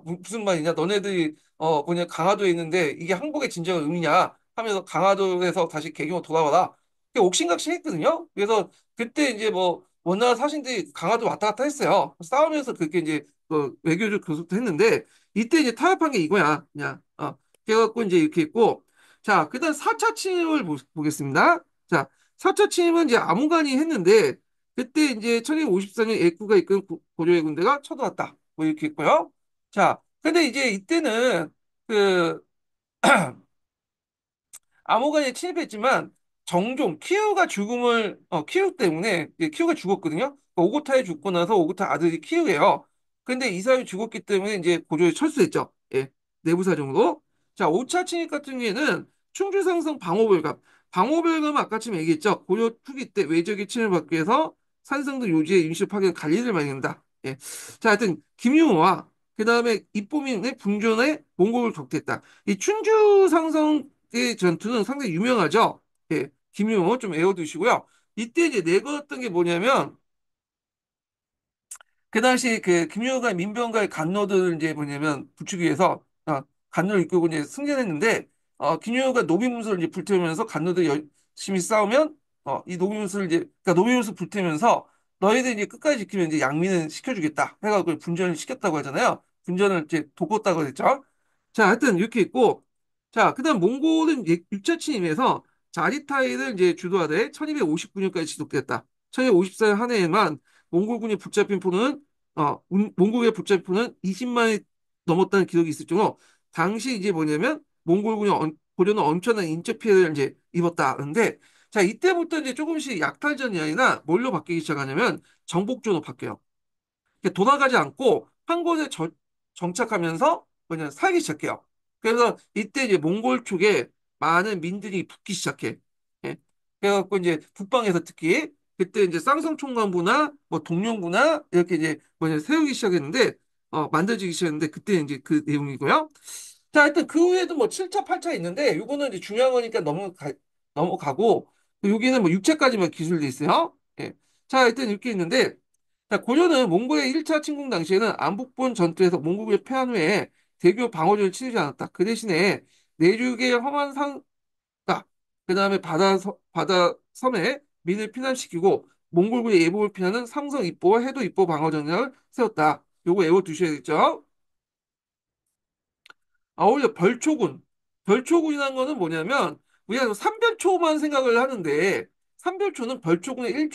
무슨 말이냐 너네들이 뭐냐 강화도에 있는데 이게 항복의 진정한 의미냐 하면서 강화도에서 다시 개경으로 돌아와라. 옥신각신했거든요. 그래서 그때 이제 뭐 원나라 사신들이 강화도 왔다 갔다 했어요. 싸우면서 그렇게 이제 외교적 교섭도 했는데 이때 이제 타협한 게 이거야. 그냥 그래갖고 이제 이렇게 있고 자 그다음 4차 침입을 보겠습니다. 자 4차 침입은 이제 아무간이 했는데 그때 이제 1254년 애구가 이끈 고려의 군대가 쳐들어왔다. 뭐 이렇게 있고요. 자 근데 이제 이때는 그 암호간에 침입했지만 정종 키우가 죽음을 키우 때문에 키우가 죽었거든요. 오고타에 죽고 나서 오고타 아들이 키우예요. 근데 이 사람이 죽었기 때문에 이제 고조에 철수했죠. 예, 내부 사정으로. 자, 5차 침입 같은 경우에는 충주상성 방호별감. 방호별감은 아까쯤 얘기했죠. 고려 후기 때 외적의 침입을 받기 위해서 산성 등 요지의 임시 파견 관리를 많이 한다. 예. 자, 하여튼 김유호와 그 다음에 입보민의 분전에 몽골을 격퇴했다. 이 춘주상성 이 전투는 상당히 유명하죠. 예, 김용호 좀 외워두시고요. 이때 이제 내걸었던 게 뭐냐면 그 당시 그 김용호가 민병과의 간로들을 이제 뭐냐면 부추기 위해서 간로를 이끌고 이제 승전했는데 김용호가 노비문서를 이제 불태우면서 간로들이 열심히 싸우면 이 노비문서를 이제 그러니까 노비문서 불태우면서 너희들 이제 끝까지 지키면 이제 양민은 시켜주겠다 해가지고 분전을 시켰다고 하잖아요. 분전을 이제 돕았다고 했죠. 자, 하여튼 이렇게 있고 자, 그다음 몽골은 이제 6차 침입에서 자리타이를 이제 주도하되 1259년까지 지속됐다. 1254년 한 해에만 몽골군이 붙잡힌 포는 몽골의 붙잡힌 포는 20만이 넘었다는 기록이 있을 정도. 당시 이제 뭐냐면 몽골군이 고려는 엄청난 인적 피해를 이제 입었다는데 자 이때부터 이제 조금씩 약탈전이 아니라 뭘로 바뀌기 시작하냐면 정복전으로 바뀌어요. 돌아가지 않고 한 곳에 정착하면서 그냥 살기 시작해요. 그래서 이때 이제 몽골 쪽에 많은 민들이 붙기 시작해. 예. 그래갖고 이제 북방에서 특히 그때 이제 쌍성 총관부나 뭐 동령부나 이렇게 이제 뭐냐 세우기 시작했는데 만들어지기 시작했는데 그때 이제 그 내용이고요. 자, 하여튼 그 후에도 뭐 7차, 8차 있는데 요거는 이제 중요한 거니까 넘어가고 여기는 뭐 6차까지만 기술돼 있어요. 예. 자, 하여튼 이렇게 있는데 자, 고려는 몽골의 1차 침공 당시에는 안북본 전투에서 몽골을 패한 후에 대규모 방어전을 치르지 않았다. 그 대신에 내륙의 험한 산가, 그 다음에 바다 섬에 민을 피난시키고 몽골군의 예복을 피하는 삼성 입보와 해도 입보 방어전을 세웠다. 요거 외워 두셔야겠죠? 오히려 벌초군. 벌초군이라는 거는 뭐냐면 우리가 삼별초만 생각을 하는데 삼별초는 별초군의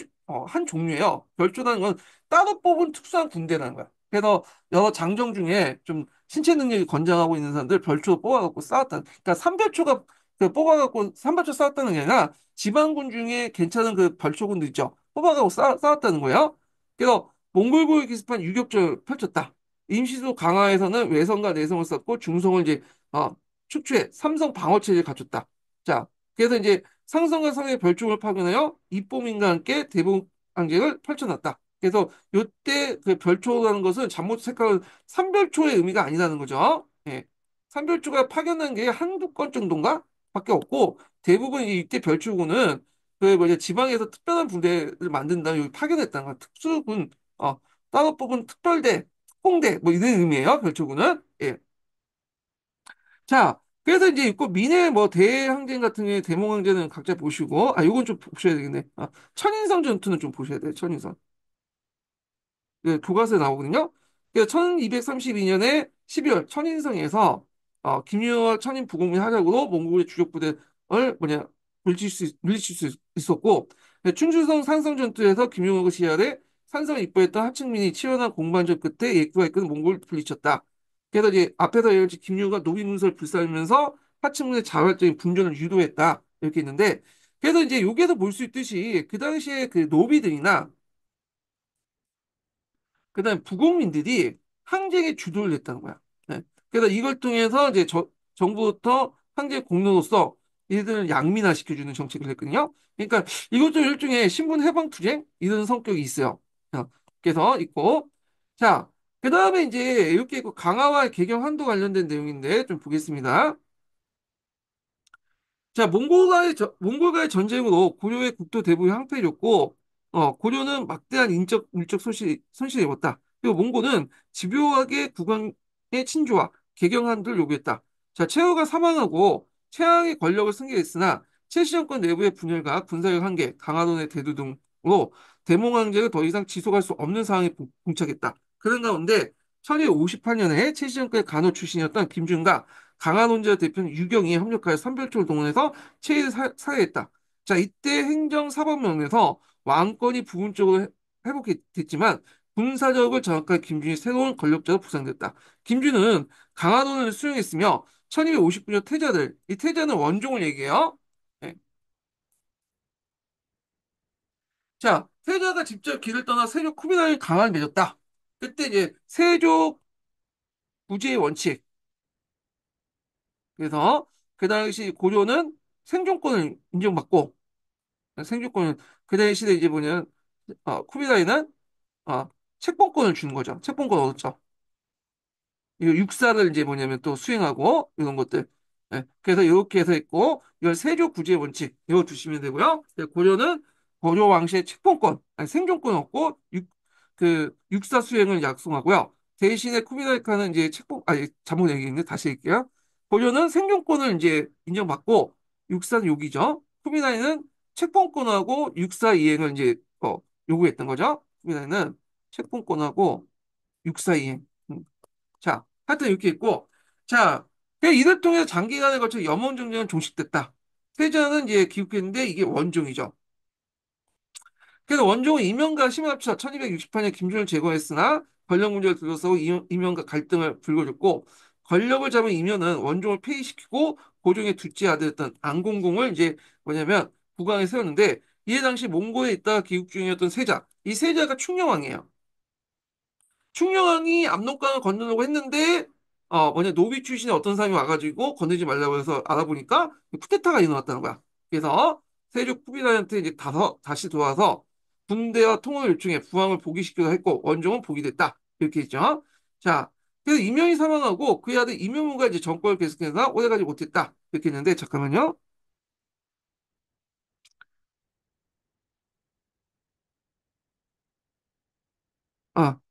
한 종류예요. 별초라는 건 따로 뽑은 특수한 군대라는 거야. 그래서 여러 장정 중에 좀 신체 능력이 건장하고 있는 사람들 별초 뽑아갖고 싸웠다. 그러니까 삼별초가 그 뽑아갖고 삼별초 싸웠다는 게 아니라 지방군 중에 괜찮은 그 별초군들 있죠. 뽑아갖고 싸웠다는 거예요. 그래서 몽골군을 기습한 유격전을 펼쳤다. 임시도 강화에서는 외성과 내성을 썼고 중성을 이제 어, 축초해 삼성 방어체제를 갖췄다. 자, 그래서 이제 상성과 성의 별종을 파견하여 이뽀민과 함께 대북항쟁을 펼쳐놨다. 그래서 요때 그 별초라는 것은 잘못 생각은 삼별초의 의미가 아니라는 거죠. 예. 삼별초가 파견한 게 한두 건 정도인가? 밖에 없고 대부분 이때 별초군은 그 뭐냐 지방에서 특별한 부대를 만든다 여기 파견했다는 거야. 특수군 따로 뽑은 특별대, 특공대 뭐 이런 의미예요. 별초군은. 예. 자, 그래서 이제 있고 미네 뭐 대항쟁 같은 경우에 대몽항쟁은 각자 보시고 요건 좀 보셔야 되겠네. 천인성 전투는 좀 보셔야 돼요. 천인성. 그 교과서에 나오거든요. 그래서 1232년에 12월 천인성에서 김유와 천인 부공민 하작으로 몽골의 주력 부대를 뭐냐 물리칠 수 있었고 충주성 산성 전투에서 김유하고 시절에 산성을 입보했던 하층민이 치열한 공방전 끝에 예쿠가 이끄는 몽골을 물리쳤다. 그래서 이제 앞에서 얘기했지 김유가 노비 문서를 불살면서 하층민의 자발적인 분전을 유도했다 이렇게 있는데 그래서 이제 여기에서 볼 수 있듯이 그 당시에 그 노비들이나 그다음에 부국민들이 항쟁에 주도를 했다는 거야. 네. 그래서 이걸 통해서 이제 정부부터 항쟁 공로로서 이들을 양민화 시켜주는 정책을 했거든요. 그러니까 이것도 일종의 신분 해방 투쟁 이런 성격이 있어요. 그래서 있고 자 그다음에 이제 이렇게 있고 강화와 개경 한도 관련된 내용인데 좀 보겠습니다. 자, 몽골과의 전쟁으로 고려의 국토 대부분 황폐해졌고, 고려는 막대한 인적, 물적 손실을 입었다. 그리고 몽골은 집요하게 국왕의 친조와 개경한도를 요구했다. 자, 최후가 사망하고 최양의 권력을 승계했으나 최씨 정권 내부의 분열과 군사력 한계, 강화도의 대두 등으로 대몽항쟁을 더 이상 지속할 수 없는 상황에 봉착했다. 그런 가운데 1258년에 최씨 정권의 간호 출신이었던 김준과 강한 혼자 대표는 유경이 협력하여 선별초를 동원해서 체제를 사회했다. 자, 이때 행정사법명에서 왕권이 부분적으로 회복됐지만 군사력을 장악한 김준이 새로운 권력자로 부상됐다. 김준은 강화도를 수용했으며 1259년 태자들, 이 태자는 원종을 얘기해요. 네. 자, 태자가 직접 길을 떠나 세조 쿠비나의 강화를 맺었다. 그때 이제 세조 구제의 원칙, 그래서 그 당시 고려는 생존권을 인정받고 생존권은 그 당시에 이제 뭐냐면 쿠비라이는 어, 채권권을 주는 거죠. 채권권 얻었죠. 이 육사를 이제 뭐냐면 또 수행하고 이런 것들. 예, 그래서 이렇게 해서 있고 이걸 세조 구제 원칙 이거 두시면 되고요. 고려는 고려 왕실의 채권권, 아니, 생존권 얻고 그 육사 수행을 약속하고요. 대신에 쿠비라이카는 이제 아니 잘못 얘기했는데 다시 할게요. 고려는 생존권을 이제 인정받고 육사는 요기죠. 쿠비라이는 채권권하고 육사 이행을 이제 요구했던 거죠. 쿠비라이는 채권권하고 육사 이행. 자, 하여튼 이렇게 있고, 자, 이를 통해서 장기간에 걸쳐 염원 정쟁은 종식됐다. 세자는 이제 기록했는데 이게 원종이죠. 그래서 원종은 이명과 힘을 합쳐 1268년 김준을 제거했으나 권력 문제를 둘러싸고 이명과 갈등을 불거졌고 권력을 잡은 이명은 원종을 폐위시키고 고종의 둘째 아들이었던 안공공을 이제 뭐냐면 국왕에 세웠는데 이에 당시 몽고에 있다가 귀국 중이었던 세자, 이 세자가 충녕왕이에요. 충녕왕이 압록강을 건너려고 했는데 뭐냐 노비 출신의 어떤 사람이 와가지고 건너지 말라고 해서 알아보니까 쿠데타가 일어났다는 거야. 그래서 세종 쿠비라한테 이제 다시 돌아와서 군대와 통을 요청해 부왕을 복위시키기도 했고 원종은 복위됐다. 이렇게 했죠. 자, 그래서 이명이 사망하고 그의 아들 이명우가 이제 정권을 계속해서 오래가지 못했다. 이렇게 했는데 잠깐만요.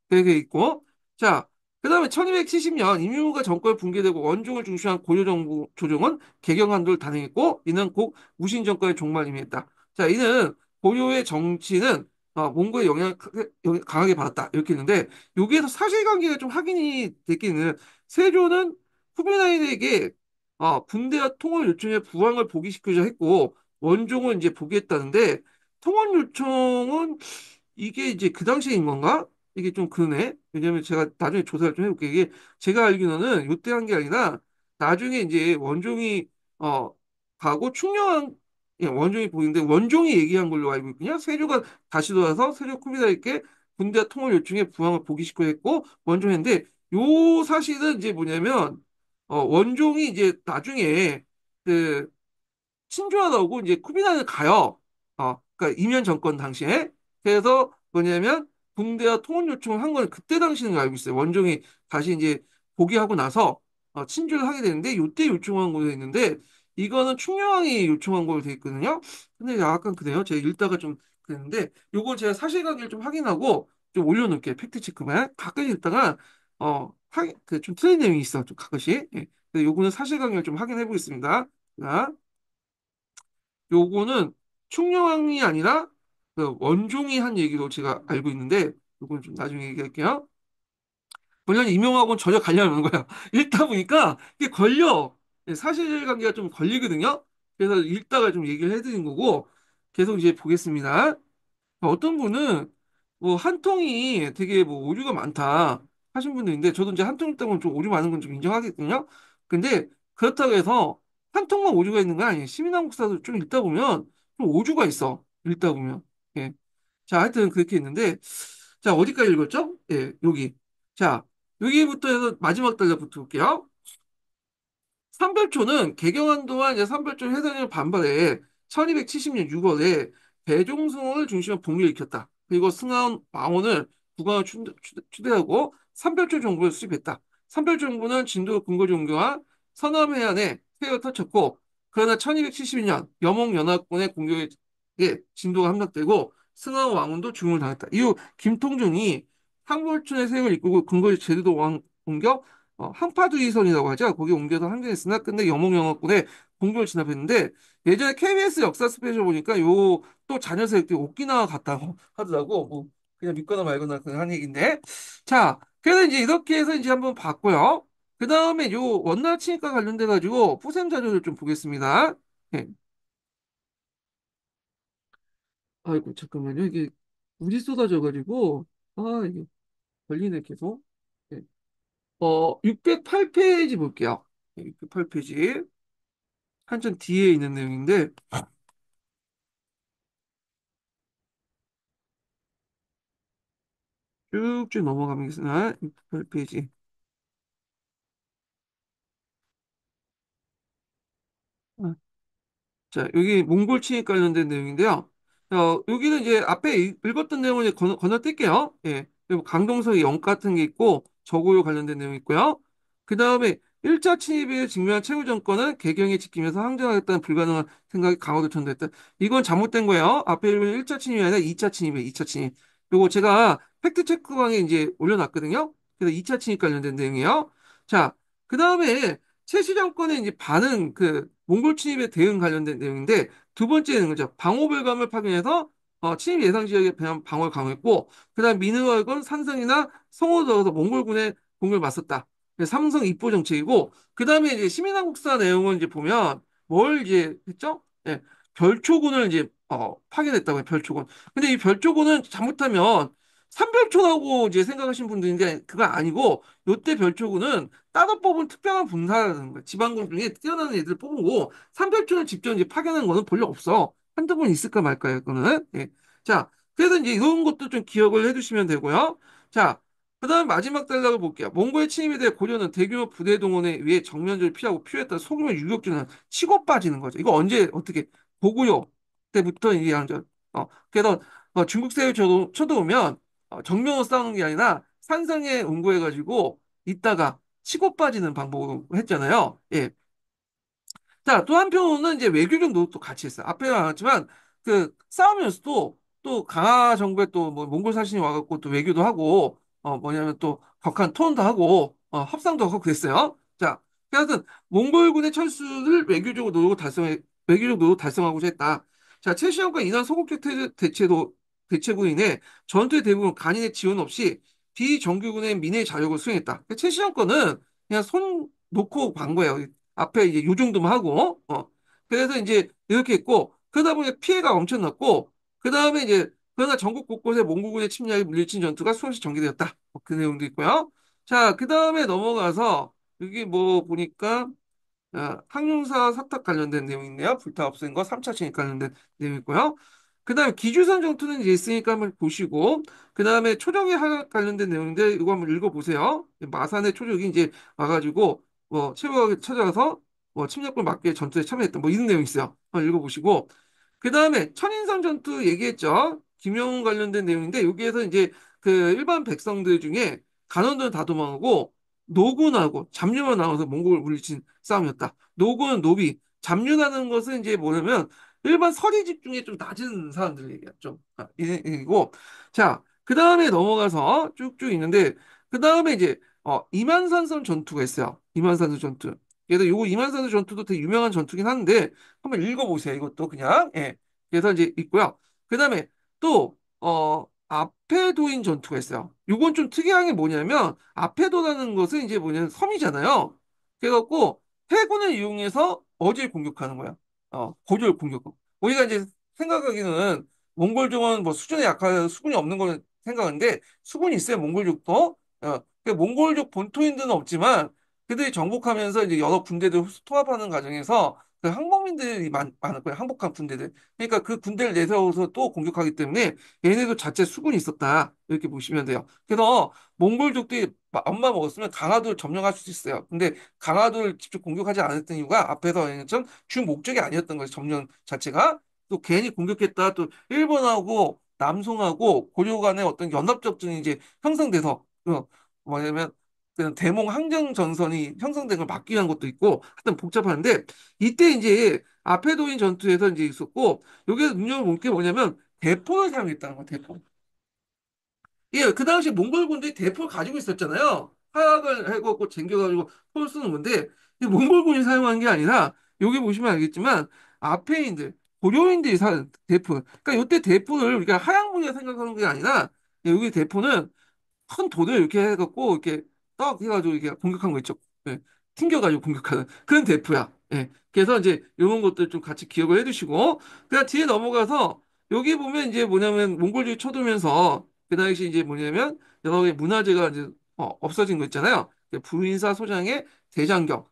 그게 있고. 자, 그 다음에 1270년 임유가 정권이 붕괴되고 원종을 중시한 고려정부 조정은 개경한도를 단행했고, 이는 곧 무신 정권의 종말을 의미했다. 자, 이는 고려의 정치는 몽고의 영향을 강하게 받았다. 이렇게 했는데, 여기에서 사실관계가 좀 확인이 됐기는 세조는 후베나에게 군대와 통월 요청에 부항을 복위시키자 했고 원종은 이제 복위했다는데 통원 요청은 이게 이제 그 당시인 건가? 이게 좀 그러네. 왜냐면 제가 나중에 조사를 좀 해볼게요. 이게 제가 알기로는 요때 한 게 아니라 나중에 이제 원종이 어 가고 충녕한 예, 원종이 보이는데 원종이 얘기한 걸로 알고 있거든요. 세조가 다시 돌아서 세조 쿠비라에게 군대와 통월 요청에 부항을 복위시키려 했고 원종인데 요 사실은 이제 뭐냐면 원종이 이제 나중에 그 친조하다고 이제 쿠비나를 가요. 그러니까 이면 정권 당시에. 그래서 뭐냐면 군대와 통원 요청을 한 건 그때 당시는 알고 있어요. 원종이 다시 이제 복위하고 나서 친조를 하게 되는데 이때 요청한 걸로 돼 있는데 이거는 충녕왕이 요청한 걸로 돼 있거든요. 근데 약간 그래요. 제가 읽다가 좀 그랬는데 요건 제가 사실관계를 좀 확인하고 좀 올려놓을게요. 팩트 체크만 가끔씩 읽다가 그좀 틀린 내용이 있어. 좀 가끔씩. 예. 근데 요거는 사실관계를 좀 확인해 보겠습니다. 자. 요거는 충녕왕이 아니라 그 원종이 한 얘기로 제가 알고 있는데 요건 좀 나중에 얘기할게요. 본연이 임명하고는 전혀 관련이 없는 거야. 읽다 보니까 이게 걸려. 예, 사실관계가 좀 걸리거든요. 그래서 읽다가 좀 얘기를 해드린 거고 계속 이제 보겠습니다. 어떤 분은 뭐 한 통이 되게 뭐 오류가 많다 하신 분도 있는데 저도 이제 한 통 읽다 보면 좀 오류 많은 건 좀 인정하겠거든요. 근데 그렇다고 해서 한 통만 오류가 있는 건 아니에요. 시민한국사도 좀 읽다 보면 좀 오류가 있어. 읽다 보면. 예. 자, 하여튼 그렇게 있는데 자, 어디까지 읽었죠? 예, 여기. 자, 여기부터 해서 마지막 달러부터 볼게요. 삼별초는 개경한 동안 이제 삼별초 해산을 반발해 1270년 6월에 배종승을 중심으로 봉기를 일으켰다. 그리고 승하원 왕원을 국왕을 추대하고 삼별초 정부를 수립했다. 삼별초 정부는 진도 근거 종교와 서남 해안에 세력을 터쳤고 그러나 1272년 여몽연합군의 공격에 진도가 함락되고 승하원 왕원도 죽음을 당했다. 이후 김통중이 삼별초의 세력을 이끌고 근거지 제주도 왕 공격 한파두의선이라고 하죠. 거기 옮겨서 항전했으나 끝내 영몽영화군에 공격을 진압했는데 예전에 KBS 역사 스페셜 보니까 요 또 자녀 세력들이 오키나와 갔다고 하더라고. 뭐 그냥 믿거나 말거나 그냥 한 얘기인데. 자, 그래서 이제 이렇게 해서 이제 한번 봤고요. 그 다음에 요 원나라 침입과 관련돼 가지고 포샘 자료를 좀 보겠습니다. 예. 아이고 잠깐만요. 이게 물이 쏟아져 가지고 이게 걸리네 계속. 예. 608페이지 볼게요. 608페이지. 한참 뒤에 있는 내용인데 쭉쭉 넘어가겠습니다. 608페이지. 자, 여기 몽골 침입 관련된 내용인데요. 여기는 이제 앞에 읽었던 내용을 이제 건너뛸게요. 예. 그리고 강동석의 영 같은 게 있고, 저고요 관련된 내용이 있고요. 그 다음에 1차 침입에 직면한 최후 정권은 개경에 지키면서 항전하겠다는 불가능한 생각이 강화도 전도했다. 이건 잘못된 거예요. 앞에 읽은 1차 침입이 아니라 2차 침입이에요. 2차 침입. 요거 제가 팩트체크방에 이제 올려놨거든요. 그래서 2차 침입 관련된 내용이에요. 자, 그 다음에 최씨 정권의 이제 반응, 몽골 침입에 대응 관련된 내용인데, 두 번째는 거죠. 방호별감을 파견해서, 침입 예상 지역에 대한 방어를 강화했고, 그 다음 미르월건, 산성이나 성호를 넣어서 몽골군의 공격을 맞섰다. 삼성 입보 정책이고, 그 다음에 이제 시민한국사 내용을 이제 보면, 뭘 이제 했죠? 예, 별초군을 이제, 파견했다고요, 별초군. 근데 이 별초군은 잘못하면, 삼별초라고 이제 생각하시는 분들인데, 그거 아니고, 요때 별초군은 따로 뽑은 특별한 분사라는 거야. 지방군 중에 뛰어나는 애들 뽑고 삼별초를 직접 이제 파견한 거는 별로 없어. 한두 번 있을까 말까요, 그거는. 예. 자, 그래서 이제 이런 것도 좀 기억을 해두시면 되고요. 자, 그다음 마지막 단락을 볼게요. 몽골의 침입에 대해 고려는 대규모 부대 동원에 의해 정면전을 피하고 필요했던 소규모 유격주는 치고 빠지는 거죠. 이거 언제 어떻게 고구려 때부터 이게 양전. 그래서 중국 세력 쳐들어오면 정면으로 싸우는 게 아니라 산성에 응고해가지고 있다가 치고 빠지는 방법으로 했잖아요. 예. 자, 또 한편으로는 이제 외교적 노력도 같이 했어요. 앞에 나왔지만 싸우면서도 또 강화 정부에 또 뭐 몽골 사신이 와갖고 또 외교도 하고 뭐냐면 또 격한 토론도 하고 협상도 하고 그랬어요. 자, 그래서 몽골군의 철수를 외교적 노력 달성하고자 했다. 자, 최시영과 이란 소극적 대체로 인해 전투의 대부분 간인의 지원 없이 비정규군의 민의 자력을 수행했다. 최시영 거는 그냥 손 놓고 간 거예요. 앞에 이제 요 정도만 하고, 그래서 이제 이렇게 했고, 그러다 보니 피해가 엄청났고, 그 다음에 이제, 그러나 전국 곳곳에 몽골군의 침략에 물리친 전투가 수없이 전개되었다. 그 내용도 있고요. 자, 그 다음에 넘어가서, 여기 뭐 보니까, 항공사 사탁 관련된 내용이 있네요. 불타 없앤 거 3차 진입 관련된 내용이 있고요. 그 다음에 기주선 전투는 이제 있으니까 한번 보시고, 그 다음에 초정에 관련된 내용인데, 이거 한번 읽어보세요. 마산의 초적이 이제 와가지고, 뭐, 최후하게 찾아가서, 뭐, 침략을 막기 위해 전투에 참여했던, 뭐, 이런 내용이 있어요. 한번 읽어보시고, 그 다음에 천인선 전투 얘기했죠. 김영훈 관련된 내용인데, 여기에서 이제 그 일반 백성들 중에 간원들은 다 도망하고, 노군하고 잡류만 나와서 몽골을 물리친 싸움이었다. 노군, 노비, 잡류라는 것은 이제 뭐냐면 일반 서리집 중에 좀 낮은 사람들 얘기야. 좀 이고 자, 그 다음에 넘어가서 쭉쭉 있는데 그 다음에 이제 이만산성 전투가 있어요. 이만산성 전투. 그래서 요거 이만산성 전투도 되게 유명한 전투긴 한데 한번 읽어보세요. 이것도 그냥 예. 그래서 이제 있고요. 그 다음에 또 아페도인 전투가 있어요. 요건 좀 특이한 게 뭐냐면 아페도라는 것은 이제 뭐냐면 섬이잖아요. 그래갖고 해군을 이용해서 어디를 공격하는 거야? 고조를 공격하고. 우리가 이제 생각하기는 몽골족은 뭐 수준에 약한 수군이 없는 걸 생각하는데 수군이 있어요. 몽골족도. 몽골족 본토인들은 없지만 그들이 정복하면서 이제 여러 군대들 통합하는 과정에서 그 항복민들이 많을 거예요. 항복한 군대들. 그러니까 그 군대를 내세워서 또 공격하기 때문에 얘네도 자체 수군이 있었다. 이렇게 보시면 돼요. 그래서 몽골족들이 마음만 먹었으면 강화도를 점령할 수 있어요. 근데 강화도를 직접 공격하지 않았던 이유가 앞에서 얘기했던 주 목적이 아니었던 거예요. 점령 자체가. 또 괜히 공격했다. 또 일본하고 남송하고 고려 간의 어떤 연합작전이 이제 형성돼서 뭐냐면 그 대몽 항쟁 전선이 형성된 걸 막기 위한 것도 있고 하여튼 복잡한데 이때 이제 아페도인 전투에서 이제 있었고 여기에 눈여겨볼 게 뭐냐면 대포를 사용했다는 거예요. 대포. 예, 그 당시 몽골 군들이 대포를 가지고 있었잖아요. 화약을 해갖고 쟁겨가지고 포를 쏘는 건데, 이 몽골군이 사용한 게 아니라, 여기 보시면 알겠지만, 아페인들, 고려인들이 사 대포. 그러니까 이때 대포를 우리가 하양무늬 생각하는 게 아니라, 여기 대포는 큰 돌을 이렇게 해갖고 이렇게 떡 해가지고 이렇게 공격한 거 있죠. 예, 튕겨가지고 공격하는 그런 대포야. 예. 그래서 이제 이런 것들 좀 같이 기억을 해두시고 그다음 뒤에 넘어가서 여기 보면 이제 뭐냐면 몽골족이 쳐들면서 그 당시 이제 뭐냐면 여러 개의 문화재가 이제 없어진 거 있잖아요. 부인사 소장의 대장경,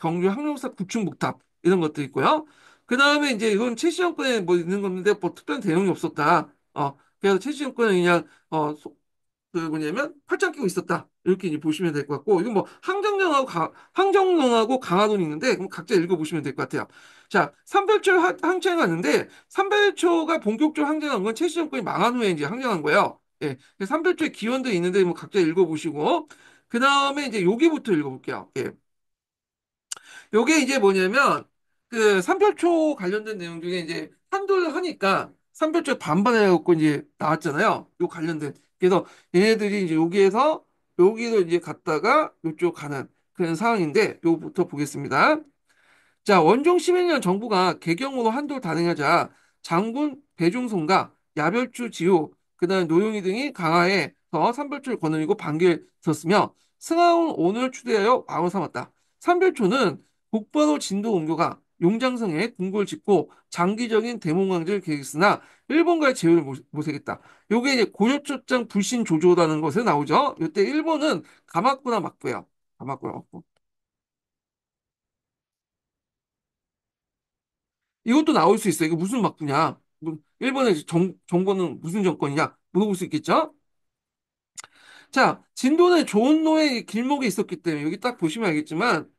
경주 항룡사 구충목탑 이런 것도 있고요. 그 다음에 이제 이건 최씨 정권에 뭐 있는 건데 뭐 특별한 대응이 없었다. 그래서 최씨 정권은 그냥 그 뭐냐면 팔짱 끼고 있었다. 이렇게 이제 보시면 될 것 같고 이건 뭐 항정론하고 강화론이 있는데 그럼 각자 읽어보시면 될 것 같아요. 자, 삼별초 항쟁을 하는데 삼별초가 본격적으로 항쟁한 건 최씨 정권이 망한 후에 이제 항쟁한 거예요. 예, 삼별초의 기원도 있는데 뭐 각자 읽어보시고 그 다음에 이제 여기부터 읽어볼게요. 예. 요게 이제 뭐냐면 그 삼별초 관련된 내용 중에 이제 한도를 하니까 삼별초 반반해갖고 이제 나왔잖아요. 요 관련된. 그래서 얘네들이 이제 여기에서 여기로 이제 갔다가 요쪽 가는 그런 상황인데 요거부터 보겠습니다. 자, 원종 11년 정부가 개경으로 한도를 단행하자 장군 배중손과 야별주 지우, 그다음 노용희 등이 강화해서 삼별초를 거느리고 반기를 섰으며 승하운 온을 추대하여 왕을 삼았다. 삼별초는 곧바로 진도 옮겨가 용장성에 궁궐을 짓고 장기적인 대몽강제를 계획했으나 일본과의 제휴를 모색했다. 요게 이제 고려초장 불신 조조라는 것에 나오죠. 이때 일본은 가마쿠라 막부예요. 가마쿠라 막부. 이것도 나올 수 있어요. 이거 무슨 막부냐? 일본의 정권은 무슨 정권이냐? 물어볼 수 있겠죠? 자, 진도는 조은로의 길목에 있었기 때문에 여기 딱 보시면 알겠지만,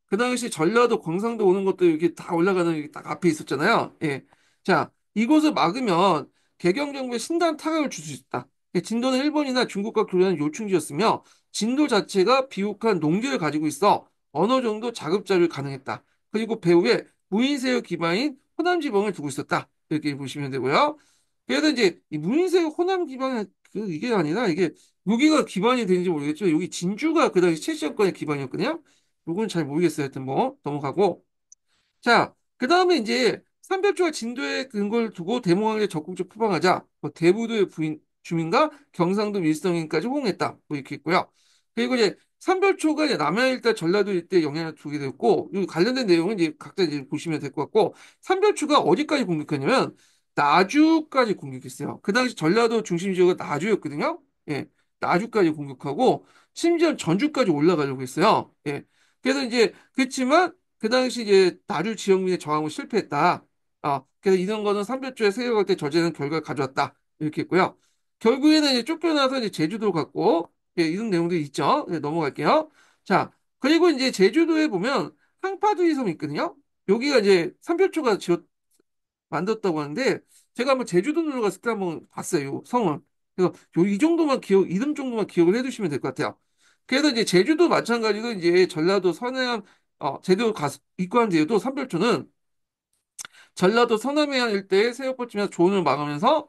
그 당시 전라도 광산도 오는 것도 여기 다 올라가는 여기 딱 앞에 있었잖아요. 예. 자, 이곳을 막으면 개경 정부에 신단 타격을 줄 수 있다. 예, 진도는 일본이나 중국과 교류하는 요충지였으며, 진도 자체가 비옥한 농지를 가지고 있어 어느 정도 자급자족이 가능했다. 그리고 배후에 무인세력 기반인 호남 지방을 두고 있었다. 이렇게 보시면 되고요. 그래서 이제 이 무인세력 호남 기반 이게 아니라 이게 여기가 기반이 되는지 모르겠죠. 여기 진주가 그 당시 최씨정권의 기반이었거든요. 요건 잘 모르겠어요. 하여튼 뭐 넘어가고. 자, 그 다음에 이제 삼별초와 진도의 근거를 두고 대몽항에 적극적 포방하자 뭐 대부도의 주민과 경상도 밀성인까지 호응했다. 뭐 이렇게 있고요. 그리고 이제 삼별초가 이제 남해 일대, 전라도 일대 영향을 주게 됐고, 이 관련된 내용은 이제 각자 이제 보시면 될 것 같고, 삼별초가 어디까지 공격했냐면, 나주까지 공격했어요. 그 당시 전라도 중심 지역은 나주였거든요. 예, 나주까지 공격하고, 심지어 전주까지 올라가려고 했어요. 예. 그래서 이제, 그렇지만, 그 당시 이제 나주 지역민의 저항을 실패했다. 그래서 이런 거는 삼별초에 세력할 때 저지하는 결과를 가져왔다. 이렇게 했고요. 결국에는 이제 쫓겨나서 이제 제주도 갔고, 예, 이런 내용들이 있죠. 예, 넘어갈게요. 자, 그리고 이제 제주도에 보면 항파두리 섬이 있거든요. 여기가 이제 삼별초가 만들었다고 하는데, 제가 한번 제주도 놀러 갔을 때 한번 봤어요, 요 성을. 그래서 이 정도만 이름 정도만 기억을 해두시면 될 것 같아요. 그래서 이제 제주도 마찬가지로 이제 전라도 서해안, 제주도 입구한 제주도 삼별초는 전라도 서남해안 일대의 새우벌집에서 조언을 막으면서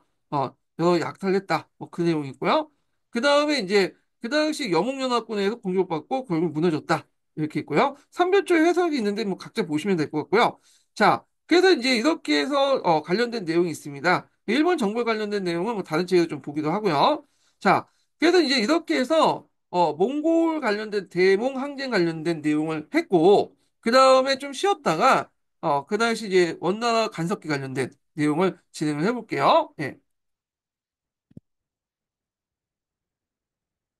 여러 약탈했다. 뭐 그 내용이 있고요. 그 다음에 이제 그 당시 영국연합군에서 공격받고 결국 무너졌다. 이렇게 있고요. 삼별초의 해석이 있는데 뭐 각자 보시면 될 것 같고요. 자, 그래서 이제 이렇게 해서 관련된 내용이 있습니다. 일본 정부에 관련된 내용은 뭐 다른 책에서 좀 보기도 하고요. 자, 그래서 이제 이렇게 해서 몽골 관련된 대몽 항쟁 관련된 내용을 했고 그 다음에 좀 쉬었다가 그 당시 이제 원나라 간섭기 관련된 내용을 진행을 해볼게요. 예.